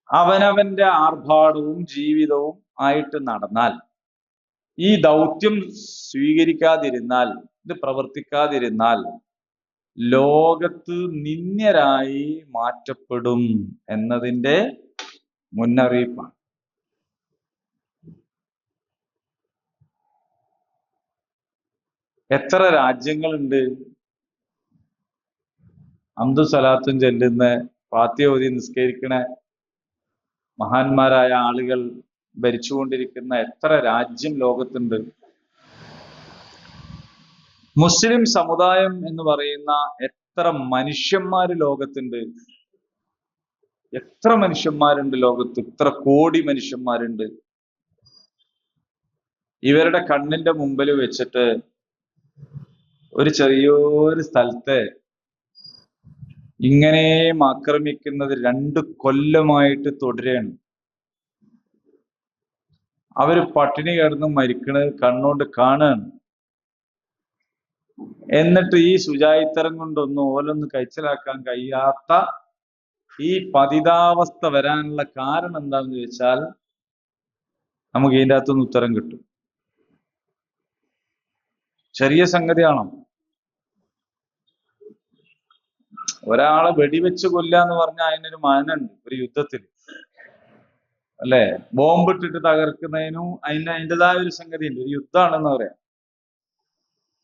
അവനവന്റെ ആർഭാടവും ജീവിതവും ആയിട്ട് നടന്നാൽ, ഈ ദൗത്യം സ്വീകരിക്കാതിരുന്നാൽ, ഇത് പ്രവർത്തിക്കാതിരുന്നാൽ ലോകത്ത് നിന്ദ്യരായി മാറ്റപ്പെടും എന്നതിൻ്റെ മുന്നറിയിപ്പാണ്. എത്ര രാജ്യങ്ങളുണ്ട് അംദു സലാത്തും ചെല്ലുന്ന ഫാത്തിഹ ഓതി നിസ്കരിക്കണ മഹാന്മാരായ ആളുകൾ ഭരിച്ചുകൊണ്ടിരിക്കുന്ന എത്ര രാജ്യം ലോകത്തുണ്ട്. മുസ്ലിം സമുദായം എന്ന് പറയുന്ന എത്ര മനുഷ്യന്മാര് ലോകത്തുണ്ട്. എത്ര മനുഷ്യന്മാരുണ്ട് ലോകത്ത്, ഇത്ര കോടി മനുഷ്യന്മാരുണ്ട്. ഇവരുടെ കണ്ണിന്റെ മുമ്പിൽ വെച്ചിട്ട് ഒരു ചെറിയൊരു സ്ഥലത്തെ ഇങ്ങനെ ആക്രമിക്കുന്നത് 2 കൊല്ലമായിട്ട് തുടരുകയാണ്. അവര് പട്ടിണി കിടന്ന് മരിക്കണത് കണ്ണുകൊണ്ട് കാണുകയാണ്. എന്നിട്ട് ഈ ശുചായിത്തരം കൊണ്ടൊന്നും ഓലൊന്ന് കഴിച്ചിലാക്കാൻ കഴിയാത്ത ഈ പതിതാവസ്ഥ വരാനുള്ള കാരണം എന്താണെന്ന് ചോദിച്ചാൽ നമുക്ക് ഇതിൻ്റെ അകത്തുനിന്ന് ഉത്തരം കിട്ടും. ചെറിയ സംഗതിയാണോ? ഒരാളെ വെടിവെച്ച് കൊല്ലുക എന്ന് പറഞ്ഞാൽ അതിനൊരു മാനുണ്ട് ഒരു യുദ്ധത്തിൽ, അല്ലെ? ബോംബിട്ടിട്ട് തകർക്കുന്നതിനും അതിൻ്റെതായ ഒരു സംഗതി ഉണ്ട്. ഒരു യുദ്ധമാണെന്ന് പറയാം.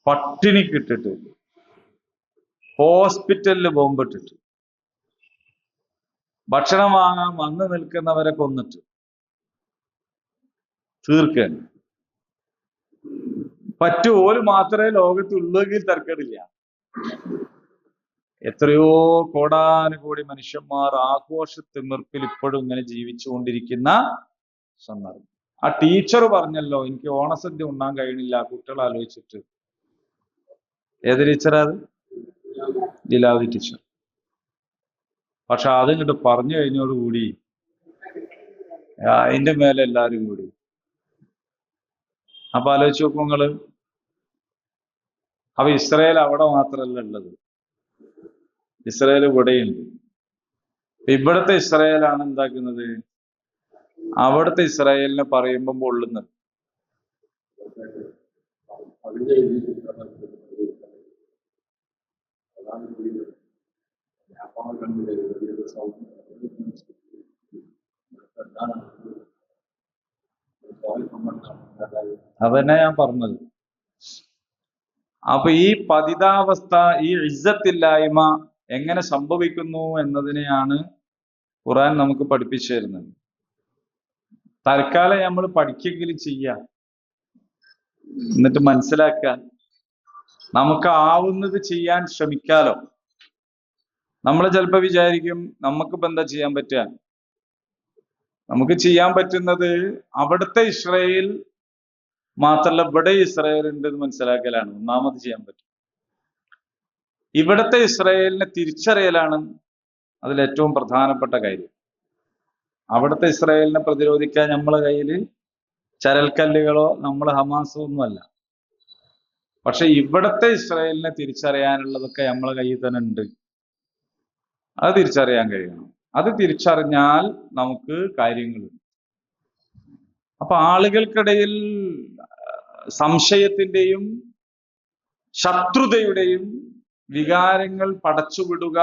പട്ടിണിക്കിട്ടിട്ട് ഹോസ്പിറ്റലിൽ ബോംബിട്ടിട്ട് ഭക്ഷണം വാങ്ങാൻ വന്നു നിൽക്കുന്നവരെ കൊന്നിട്ട് തീർക്കാൻ പറ്റുപോലും മാത്രമേ ലോകത്തുള്ളെങ്കിൽ തർക്കമില്ല. എത്രയോ കോടാനുകോടി മനുഷ്യന്മാർ ആഘോഷത്തിമിർപ്പിൽ ഇപ്പോഴും ഇങ്ങനെ ജീവിച്ചുകൊണ്ടിരിക്കുന്ന സന്ദർഭം. ആ ടീച്ചർ പറഞ്ഞല്ലോ എനിക്ക് ഓണസദ്യ ഉണ്ണാൻ കഴിയണില്ല കുട്ടികൾ ആലോചിച്ചിട്ട്. ഏത് ടീച്ചറാ അത്? ലീലാവതി ടീച്ചർ. പക്ഷെ അതിങ്ങോട്ട് പറഞ്ഞു കഴിഞ്ഞോടുകൂടി അതിന്റെ മേലെ എല്ലാരും കൂടി. അപ്പൊ ആലോചിച്ച് നോക്കൂ നിങ്ങള്. അപ്പൊ ഇസ്രായേൽ അവിടെ മാത്രമല്ല ഉള്ളത്, ഇസ്രായേൽ ഇവിടെയുണ്ട്. ഇവിടുത്തെ ഇസ്രായേലാണ് എന്താക്കുന്നത്? അവിടുത്തെ ഇസ്രായേലിനെ പറയുമ്പോൾ പൊള്ളുന്നത്. അതന്നെ ഞാൻ പറഞ്ഞത്. അപ്പൊ ഈ പതിതാവസ്ഥ, ഈ ഇസ്സത്തില്ലായ്മ എങ്ങനെ സംഭവിക്കുന്നു എന്നതിനെയാണ് ഖുർആൻ നമുക്ക് പഠിപ്പിച്ചു തരുന്നത്. തൽക്കാലം നമ്മൾ പഠിക്കെങ്കിലും ചെയ്യാം, എന്നിട്ട് മനസ്സിലാക്കാൻ നമുക്ക് ആവുന്നത് ചെയ്യാൻ ശ്രമിക്കാലോ. നമ്മൾ ചിലപ്പോ വിചാരിക്കും നമുക്കിപ്പോ എന്താ ചെയ്യാൻ പറ്റുക. നമുക്ക് ചെയ്യാൻ പറ്റുന്നത് അവിടുത്തെ ഇസ്രായേൽ മാത്രല്ല ഇവിടെ ഇസ്രായേൽ ഉണ്ട് എന്ന് മനസ്സിലാക്കലാണ് ഒന്നാമത് ചെയ്യാൻ പറ്റും. ഇവിടുത്തെ ഇസ്രായേലിനെ തിരിച്ചറിയലാണ് അതിലേറ്റവും പ്രധാനപ്പെട്ട കാര്യം. അവിടുത്തെ ഇസ്രായേലിനെ പ്രതിരോധിക്കാൻ നമ്മളെ കയ്യിൽ ചരൽക്കല്ലുകളോ നമ്മൾ ഹമാസോ ഒന്നുമല്ല. പക്ഷെ ഇവിടുത്തെ ഇസ്രായേലിനെ തിരിച്ചറിയാനുള്ളതൊക്കെ നമ്മളെ കയ്യിൽ തന്നെ ഉണ്ട്. അത് തിരിച്ചറിയാൻ കഴിയണം. അത് തിരിച്ചറിഞ്ഞാൽ നമുക്ക് കാര്യങ്ങളുണ്ട്. അപ്പൊ ആളുകൾക്കിടയിൽ സംശയത്തിന്റെയും ശത്രുതയുടെയും വികാരങ്ങൾ പടച്ചുവിടുക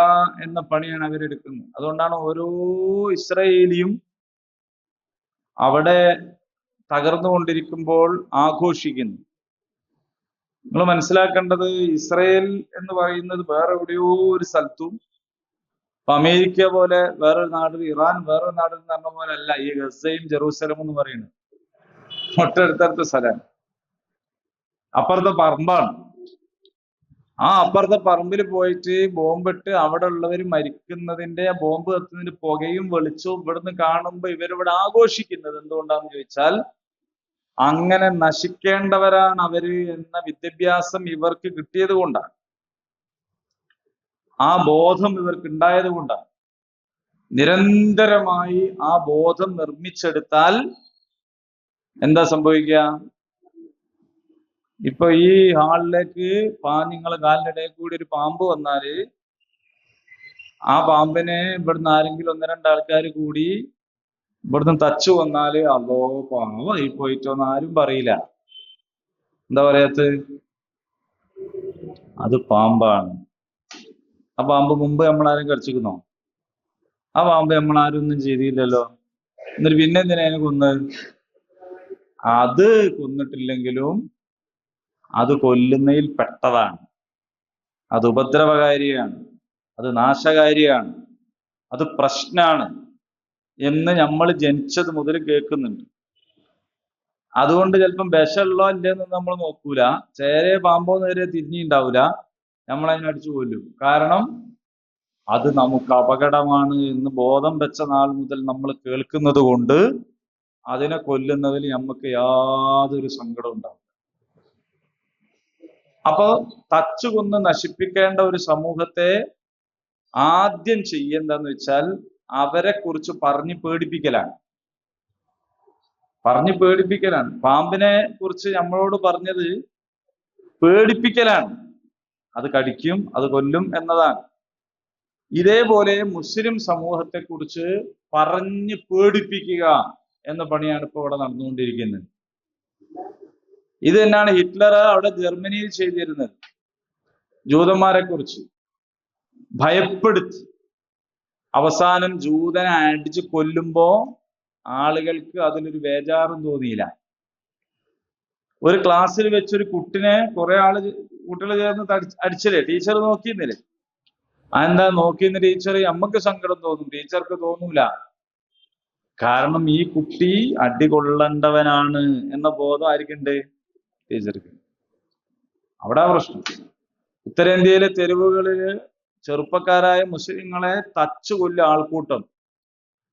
എന്ന പണിയാണ് അവരെടുക്കുന്നത്. അതുകൊണ്ടാണ് ഓരോ ഇസ്രായേലിയും അവിടെ തകർന്നുകൊണ്ടിരിക്കുമ്പോൾ ആഘോഷിക്കുന്നു. നിങ്ങൾ മനസ്സിലാക്കേണ്ടത് ഇസ്രായേൽ എന്ന് പറയുന്നത് വേറെ എവിടെയോ ഒരു സ്ഥലത്തും, അമേരിക്ക പോലെ വേറൊരു നാട്, ഇറാൻ വേറൊരു നാട് എന്ന് പറഞ്ഞ പോലെ അല്ല ഈ ഗസയും ജെറൂസലം എന്ന് പറയുന്നത്. തൊട്ടടുത്തടുത്ത സ്ഥലമാണ്, അപ്പുറത്തെ പറമ്പാണ്. ആ അപ്പുറത്തെ പറമ്പിൽ പോയിട്ട് ബോംബിട്ട് അവിടെ ഉള്ളവർ മരിക്കുന്നതിന്റെ, ബോംബ് കത്തുന്നതിന്റെ പുകയും വെളിച്ചവും ഇവിടുന്ന് കാണുമ്പോ ഇവരിവിടെ ആഘോഷിക്കുന്നത് എന്തുകൊണ്ടാന്ന് ചോദിച്ചാൽ അങ്ങനെ നശിക്കേണ്ടവരാണ് അവര് എന്ന വിദ്യാഭ്യാസം ഇവർക്ക് കിട്ടിയത് കൊണ്ടാണ്, ആ ബോധം ഇവർക്ക് ഉണ്ടായത് കൊണ്ടാണ്. നിരന്തരമായി ആ ബോധം നിർമ്മിച്ചെടുത്താൽ എന്താ സംഭവിക്കുക? ഇപ്പൊ ഈ ഹാളിലേക്ക് നിങ്ങളെ കാലിന്റെ ഇടയിൽ കൂടി ഒരു പാമ്പ് വന്നാല് ആ പാമ്പിനെ ഇവിടുന്ന് ആരെങ്കിലും ഒന്ന് രണ്ടാൾക്കാർ കൂടി ഇവിടുന്ന് തച്ചു വന്നാല് അല്ലോ പാമ്പായി പോയിട്ടോന്ന് ആരും പറയില്ല. എന്താ പറയാത്ത? അത് പാമ്പാണ്. ആ പാമ്പ് മുമ്പ് നമ്മളാരും കടിച്ചിരിക്കുന്നോ? ആ പാമ്പ് നമ്മളാരും ഒന്നും ചെയ്തില്ലല്ലോ. എന്നിട്ട് പിന്നെ എന്തിനാ അതിനെ കൊന്നത്? അത് കൊന്നിട്ടില്ലെങ്കിലും അത് കൊല്ലുന്നതിൽ പെട്ടതാണ്. അത് ഉപദ്രവകാരിയാണ്, അത് നാശകാരിയാണ്, അത് പ്രശ്നാണ് എന്ന് നമ്മൾ ജനിച്ചത് മുതൽ കേൾക്കുന്നുണ്ട്. അതുകൊണ്ട് ചിലപ്പം വിഷമുള്ളോ ഇല്ലെന്ന് നമ്മൾ നോക്കൂല. ചേരെ പാമ്പോ നേരെ തിരിഞ്ഞിണ്ടാവൂല, നമ്മളതിനെ അടിച്ചു കൊല്ലും. കാരണം അത് നമുക്ക് അപകടമാണ് എന്ന് ബോധം വെച്ച നാൾ മുതൽ നമ്മൾ കേൾക്കുന്നത് കൊണ്ട് അതിനെ കൊല്ലുന്നതിൽ നമുക്ക് യാതൊരു സങ്കടം ഉണ്ടാവും. അപ്പൊ തച്ചുകൊന്ന് നശിപ്പിക്കേണ്ട ഒരു സമൂഹത്തെ ആദ്യം ചെയ്യേണ്ടതെന്ന് വെച്ചാൽ അവരെ കുറിച്ച് പറഞ്ഞു പേടിപ്പിക്കലാണ്. പാമ്പിനെ കുറിച്ച് നമ്മളോട് പറഞ്ഞത് പേടിപ്പിക്കലാണ്. അത് കടിക്കും, അത് കൊല്ലും എന്നതാണ്. ഇതേപോലെ മുസ്ലിം സമൂഹത്തെ കുറിച്ച് പറഞ്ഞ് പേടിപ്പിക്കുക എന്ന പണിയാണ് ഇപ്പൊ ഇവിടെ നടന്നുകൊണ്ടിരിക്കുന്നത്. ഇത് തന്നെയാണ് ഹിറ്റ്ലർ അവിടെ ജർമ്മനിയിൽ ചെയ്തിരുന്നത്. ജൂതന്മാരെ കുറിച്ച് ഭയപ്പെടുത്തി അവസാനം ജൂതനെ അടിച്ച് കൊല്ലുമ്പോ ആളുകൾക്ക് അതിലൊരു ബേജാറും തോന്നിയില്ല. ഒരു ക്ലാസ്സിൽ വെച്ചൊരു കുട്ടിനെ കുറെ കുട്ടികൾ ചേർന്ന് അടിച്ചില്ലേ, ടീച്ചർ നോക്കിയിരുന്നില്ലേ? അതെന്താ നോക്കിയിരുന്ന ടീച്ചർ? നമുക്ക് സങ്കടം തോന്നും, ടീച്ചർക്ക് തോന്നൂല. കാരണം ഈ കുട്ടി അടികൊള്ളേണ്ടവനാണ് എന്ന ബോധം ആയിരിക്കുന്നുണ്ട്? ടീച്ചർക്ക്. അവിടെ പ്രശ്നം. ഉത്തരേന്ത്യയിലെ തെരുവുകളില് ചെറുപ്പക്കാരായ മുസ്ലിങ്ങളെ തച്ചു കൊല്ലുന്ന ആൾക്കൂട്ടം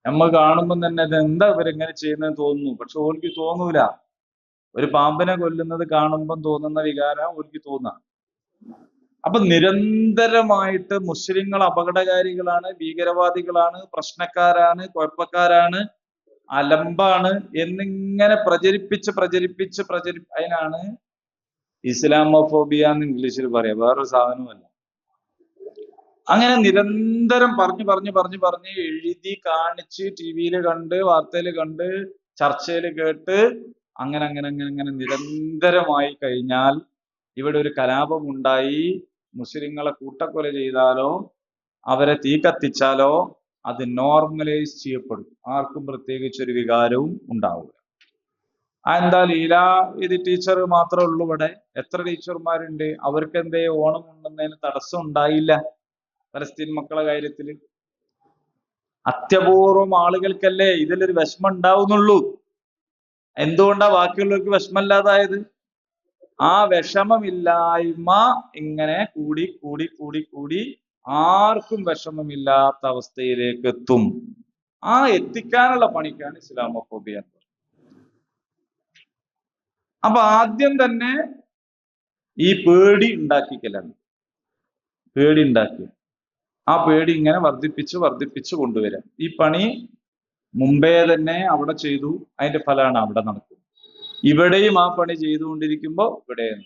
നമ്മൾ കാണുമ്പോൾ തന്നെ എന്താ ഇവരെങ്ങനെ ചെയ്യുന്നതെന്ന് തോന്നുന്നു. പക്ഷെ ഓർക്ക് തോന്നൂല. ഒരു പാമ്പിനെ കൊല്ലുന്നത് കാണുമ്പം തോന്നുന്ന വികാരം ഓർക്ക് തോന്നാം. അപ്പൊ നിരന്തരമായിട്ട് മുസ്ലിങ്ങൾ അപകടകാരികളാണ്, ഭീകരവാദികളാണ്, പ്രശ്നക്കാരാണ്, കുഴപ്പക്കാരാണ്, അലമ്പാണ് എന്നിങ്ങനെ പ്രചരിപ്പിച്ച് അതിനാണ് ഇസ്ലാമോഫോബിയ എന്ന് ഇംഗ്ലീഷിൽ പറയാം, വേറൊരു സാധനമല്ല. അങ്ങനെ നിരന്തരം പറഞ്ഞ് എഴുതി കാണിച്ച് ടി വിയിൽ കണ്ട് വാർത്തയിൽ കണ്ട് ചർച്ചയിൽ കേട്ട് അങ്ങനെ നിരന്തരമായി കഴിഞ്ഞാൽ ഇവിടെ ഒരു കലാപം ഉണ്ടായി മുസ്ലിങ്ങളെ കൂട്ടക്കൊല ചെയ്താലോ അവരെ തീ കത്തിച്ചാലോ അത് നോർമലൈസ് ചെയ്യപ്പെടും. ആർക്കും പ്രത്യേകിച്ചൊരു വികാരവും ഉണ്ടാവില്ല. എന്താ ലീല ഇത് ടീച്ചർ മാത്രമേ ഉള്ളൂ ഇവിടെ? എത്ര ടീച്ചർമാരുണ്ട്? അവർക്ക് എന്തേ ഓണം ഉണ്ടെന്നതിന് തടസ്സം ഉണ്ടായില്ല പലസ്തീൻ മക്കളെ കാര്യത്തില്? അത്യപൂർവം ആളുകൾക്കല്ലേ ഇതിലൊരു വിഷമം ഉണ്ടാവുന്നുള്ളൂ. എന്തുകൊണ്ടാ ബാക്കിയുള്ളവർക്ക് വിഷമമില്ലാതായത്? ആ വിഷമമില്ലായ്മ ഇങ്ങനെ കൂടി ആർക്കും വിഷമമില്ലാത്ത അവസ്ഥയിലേക്ക് എത്തും. ആ എത്തിക്കാനുള്ള പണിക്കാണ് ഇസ്ലാമോഫോബിയ. അപ്പൊ ആദ്യം തന്നെ ഈ പേടി ഉണ്ടാക്കിക്കലാണ്. പേടി ഉണ്ടാക്കി ആ പേടി ഇങ്ങനെ വർദ്ധിപ്പിച്ച് കൊണ്ടുവരാം. ഈ പണി മുമ്പേ തന്നെ അവിടെ ചെയ്തു, അതിന്റെ ഫലമാണ് അവിടെ നടക്കുന്നത്. ഇവിടെയും ആ പണി ചെയ്തുകൊണ്ടിരിക്കുമ്പോ ഇവിടെയും.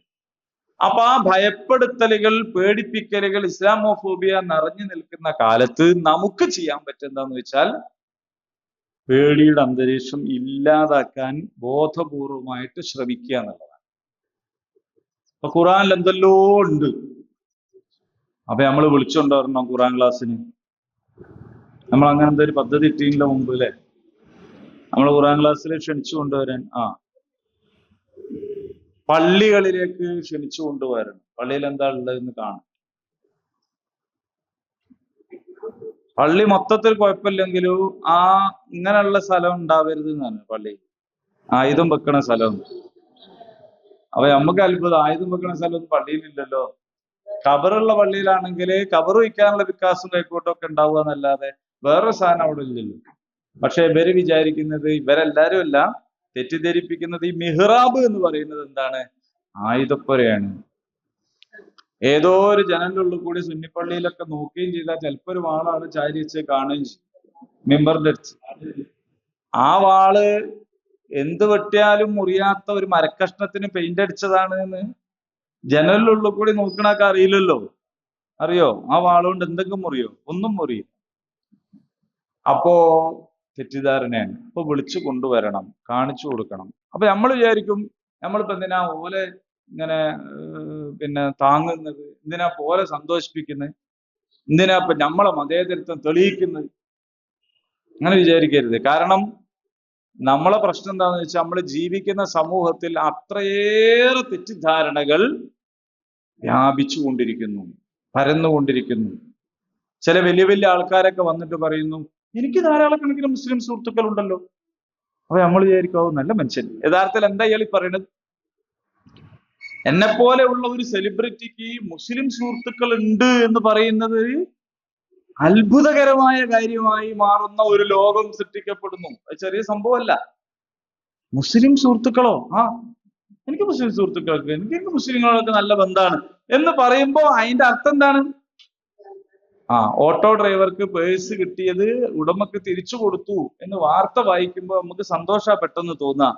അപ്പൊ ആ ഭയപ്പെടുത്തലുകൾ, പേടിപ്പിക്കലുകൾ, ഇസ്ലാമോഫോബിയ നിറഞ്ഞു നിൽക്കുന്ന കാലത്ത് നമുക്ക് ചെയ്യാൻ പറ്റുന്നതെന്ന് വെച്ചാൽ പേടിയുടെ അന്തരീക്ഷം ഇല്ലാതാക്കാൻ ബോധപൂർവമായിട്ട് ശ്രമിക്കുക എന്നുള്ളതാണ്. അപ്പൊ ഖുറാനിൽ എന്തെല്ലോ ഉണ്ട്. അപ്പൊ നമ്മൾ വിളിച്ചുകൊണ്ടുവരണം ഖുറാൻ ക്ലാസ്സിന്. നമ്മൾ അങ്ങനെ എന്തൊരു പദ്ധതി ഇട്ടില്ല മുമ്പ് അല്ലെ? നമ്മൾ ഖുറാൻ ക്ലാസ്സിൽ ക്ഷണിച്ചു കൊണ്ടുവരാൻ പള്ളികളിലേക്ക് ക്ഷണിച്ചു കൊണ്ടുവരണം. പള്ളിയിൽ എന്താ ഉള്ളതെന്ന് കാണും. പള്ളി മൊത്തത്തിൽ കുഴപ്പമില്ലെങ്കിലും ഇങ്ങനെയുള്ള സ്ഥലം ഉണ്ടാവരുത് എന്നാണ് പള്ളി. ആയുധം വെക്കണ സ്ഥലം. അപ്പൊ നമുക്ക് അത്ഭുതം, ആയുധം വെക്കണ സ്ഥലമൊന്നും പള്ളിയിലില്ലല്ലോ. കബറുള്ള പള്ളിയിലാണെങ്കിൽ കബറ് വയ്ക്കാനുള്ള വികാസം കൈക്കോട്ടൊക്കെ ഉണ്ടാവുക എന്നല്ലാതെ വേറൊരു സാധനം അവിടെ ഇല്ലല്ലോ. പക്ഷെ ഇവര് വിചാരിക്കുന്നത്, ഇവരെല്ലാരും അല്ല, തെറ്റിദ്ധരിപ്പിക്കുന്നത് ഈ മിഹ്റാബ് എന്ന് പറയുന്നത് എന്താണ്? ആയുധപ്പുരയാണ്. ഏതോ ഒരു ജനലിന്റെ ഉള്ളിൽ കൂടി സുന്നിപ്പള്ളിയിലൊക്കെ നോക്കുകയും ചെയ്താൽ ചിലപ്പോ ഒരു വാളാണ് ചാരി വെച്ച് കാണുകയും ചെയ്യും, മെമ്പറിന്റെ അടുത്ത്. ആ വാള് എന്ത് വെട്ടിയാലും മുറിയാത്ത ഒരു മരക്കഷ്ണത്തിന് പെയിന്റ് അടിച്ചതാണ് എന്ന് ജനലിന്റെ ഉള്ളിൽ കൂടി നോക്കണൊക്കെ അറിയില്ലല്ലോ. അറിയോ? ആ വാളുകൊണ്ട് എന്തെങ്കിലും മുറിയോ? ഒന്നും മുറിയും. അപ്പോ തെറ്റിദ്ധാരണയാണ്. അപ്പൊ വിളിച്ചു കൊണ്ടുവരണം, കാണിച്ചു കൊടുക്കണം. അപ്പൊ നമ്മൾ വിചാരിക്കും, നമ്മളിപ്പോ എന്തിനാ ഓലെ ഇങ്ങനെ താങ്ങുന്നത്, എന്തിനാ പോലെ സന്തോഷിപ്പിക്കുന്നത്, എന്തിനാ ഇപ്പൊ നമ്മളെ മതേതരത്വം തെളിയിക്കുന്നത്? അങ്ങനെ വിചാരിക്കരുത്. കാരണം നമ്മളെ പ്രശ്നം എന്താണെന്ന് വെച്ചാൽ നമ്മൾ ജീവിക്കുന്ന സമൂഹത്തിൽ അത്രയേറെ തെറ്റിദ്ധാരണകൾ വ്യാപിച്ചു കൊണ്ടിരിക്കുന്നു, പരന്നുകൊണ്ടിരിക്കുന്നു. ചില വലിയ വലിയ ആൾക്കാരൊക്കെ വന്നിട്ട് പറയുന്നു, എനിക്ക് ധാരാളക്കണക്കിന് മുസ്ലിം സുഹൃത്തുക്കൾ ഉണ്ടല്ലോ. അപ്പൊ നമ്മൾ വിചാരിക്കാവോ നല്ല മനുഷ്യൻ. യഥാർത്ഥത്തിൽ എന്താ ഇയാൾ പറയണത്? എന്നെ പോലെ ഉള്ള ഒരു സെലിബ്രിറ്റിക്ക് മുസ്ലിം സുഹൃത്തുക്കൾ ഉണ്ട് എന്ന് പറയുന്നത് അത്ഭുതകരമായ കാര്യമായി മാറുന്ന ഒരു ലോകം സൃഷ്ടിക്കപ്പെടുന്നു. അത് ചെറിയ സംഭവമല്ല. മുസ്ലിം സുഹൃത്തുക്കളോ? എനിക്ക് മുസ്ലിം സുഹൃത്തുക്കൾക്ക്, എനിക്ക് മുസ്ലിങ്ങളൊക്കെ നല്ല ബന്ധമാണ് എന്ന് പറയുമ്പോ അതിന്റെ അർത്ഥം എന്താണ്? ഓട്ടോ ഡ്രൈവർക്ക് പേഴ്സ് കിട്ടിയത് ഉടമക്ക് തിരിച്ചു കൊടുത്തു എന്ന് വാർത്ത വായിക്കുമ്പോൾ നമുക്ക് സന്തോഷ പെട്ടെന്ന് തോന്നുക.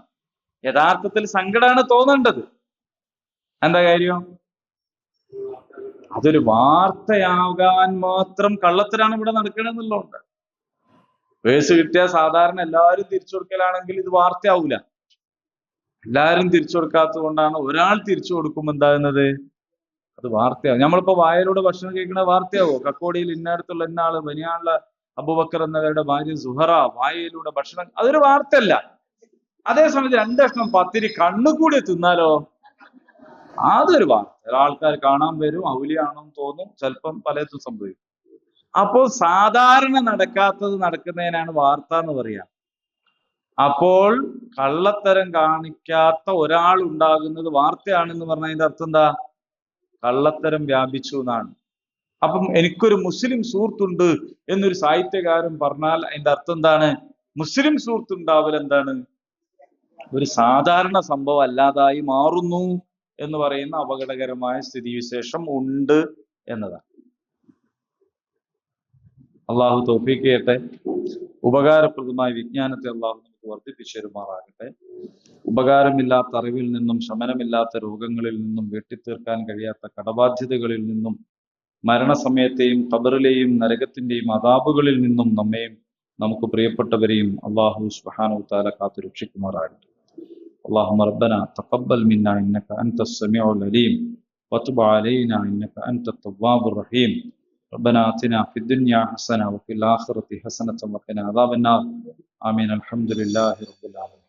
യഥാർത്ഥത്തിൽ സങ്കടമാണ് തോന്നേണ്ടത്. എന്താ കാര്യം? അതൊരു വാർത്തയാകാൻ മാത്രം കള്ളത്തരാണ് ഇവിടെ നടക്കണമെന്നുള്ളതുകൊണ്ട്. പേഴ്സ് കിട്ടിയാൽ സാധാരണ എല്ലാവരും തിരിച്ചു കൊടുക്കലാണെങ്കിൽ ഇത് വാർത്തയാവൂല. എല്ലാവരും തിരിച്ചു കൊടുക്കാത്തത് കൊണ്ടാണ് ഒരാൾ തിരിച്ചു കൊടുക്കുമ്പോൾ എന്താകുന്നത്? അത് വാർത്തയാവും. നമ്മളിപ്പോ വായയിലൂടെ ഭക്ഷണം കഴിക്കണ വാർത്തയാവോ? കക്കോടിയിൽ ഇന്നടത്തുള്ള ഇന്നാള് ബനിയാനുള്ള അബൂബക്കർ എന്നവരുടെ ഭാര്യ സുഹറ വായയിലൂടെ ഭക്ഷണം, അതൊരു വാർത്തയല്ല. അതേസമയത്ത് 2 കഷ്ണം പത്തിരി കണ്ണുകൂടി തിന്നാലോ, അതൊരു വാർത്ത. ആൾക്കാർ കാണാൻ വരും, ഔലിയാണെന്ന് തോന്നും, ചിലപ്പം പലതും സംഭവിക്കും. അപ്പോൾ സാധാരണ നടക്കാത്തത് നടക്കുന്നതിനാണ് വാർത്ത എന്ന് പറയാ. അപ്പോൾ കള്ളത്തരം കാണിക്കാത്ത ഒരാൾ ഉണ്ടാകുന്നത് വാർത്തയാണെന്ന് പറഞ്ഞതിന്റെ അർത്ഥം എന്താ? കള്ളത്തരം വ്യാപിച്ചു എന്നാണ്. അപ്പം എനിക്കൊരു മുസ്ലിം സുഹൃത്തുണ്ട് എന്നൊരു സാഹിത്യകാരൻ പറഞ്ഞാൽ അതിന്റെ അർത്ഥം എന്താണ്? മുസ്ലിം സുഹൃത്തുണ്ടാവൽ എന്താണ്? ഒരു സാധാരണ സംഭവം അല്ലാതായി മാറുന്നു എന്ന് പറയുന്ന അപകടകരമായ സ്ഥിതിവിശേഷം ഉണ്ട് എന്നതാണ്. അള്ളാഹു തൗഫീഖ് ചെയ്യട്ടെ. ഉപകാരപ്രദമായ വിജ്ഞാനത്തെ അള്ളാഹു നമുക്ക് വർദ്ധിപ്പിച്ചു തരുമാറാകട്ടെ. ഉപകാരമില്ലാത്ത അറിവിൽ നിന്നും, ശമനമില്ലാത്ത രോഗങ്ങളിൽ നിന്നും, വെട്ടിത്തീർക്കാൻ കഴിയാത്ത കടബാധ്യതകളിൽ നിന്നും, മരണസമയത്തെയും ഖബറിലെയും നരകത്തിന്റെയും അദാബുകളിൽ നിന്നും നമ്മെയും നമുക്ക് പ്രിയപ്പെട്ടവരെയും അള്ളാഹു സുബ്ഹാനഹു വതആല കാത്തു രക്ഷിക്കുമാറാകട്ടെ. اللهم ربنا تقبل منا إنك أنت السميع العليم وتب علينا إنك أنت التواب الرحيم. ربنا آتنا في الدنيا حسنة وفي الآخرة حسنة وقنا عذاب النار. آمين. الحمد لله رب العالمين.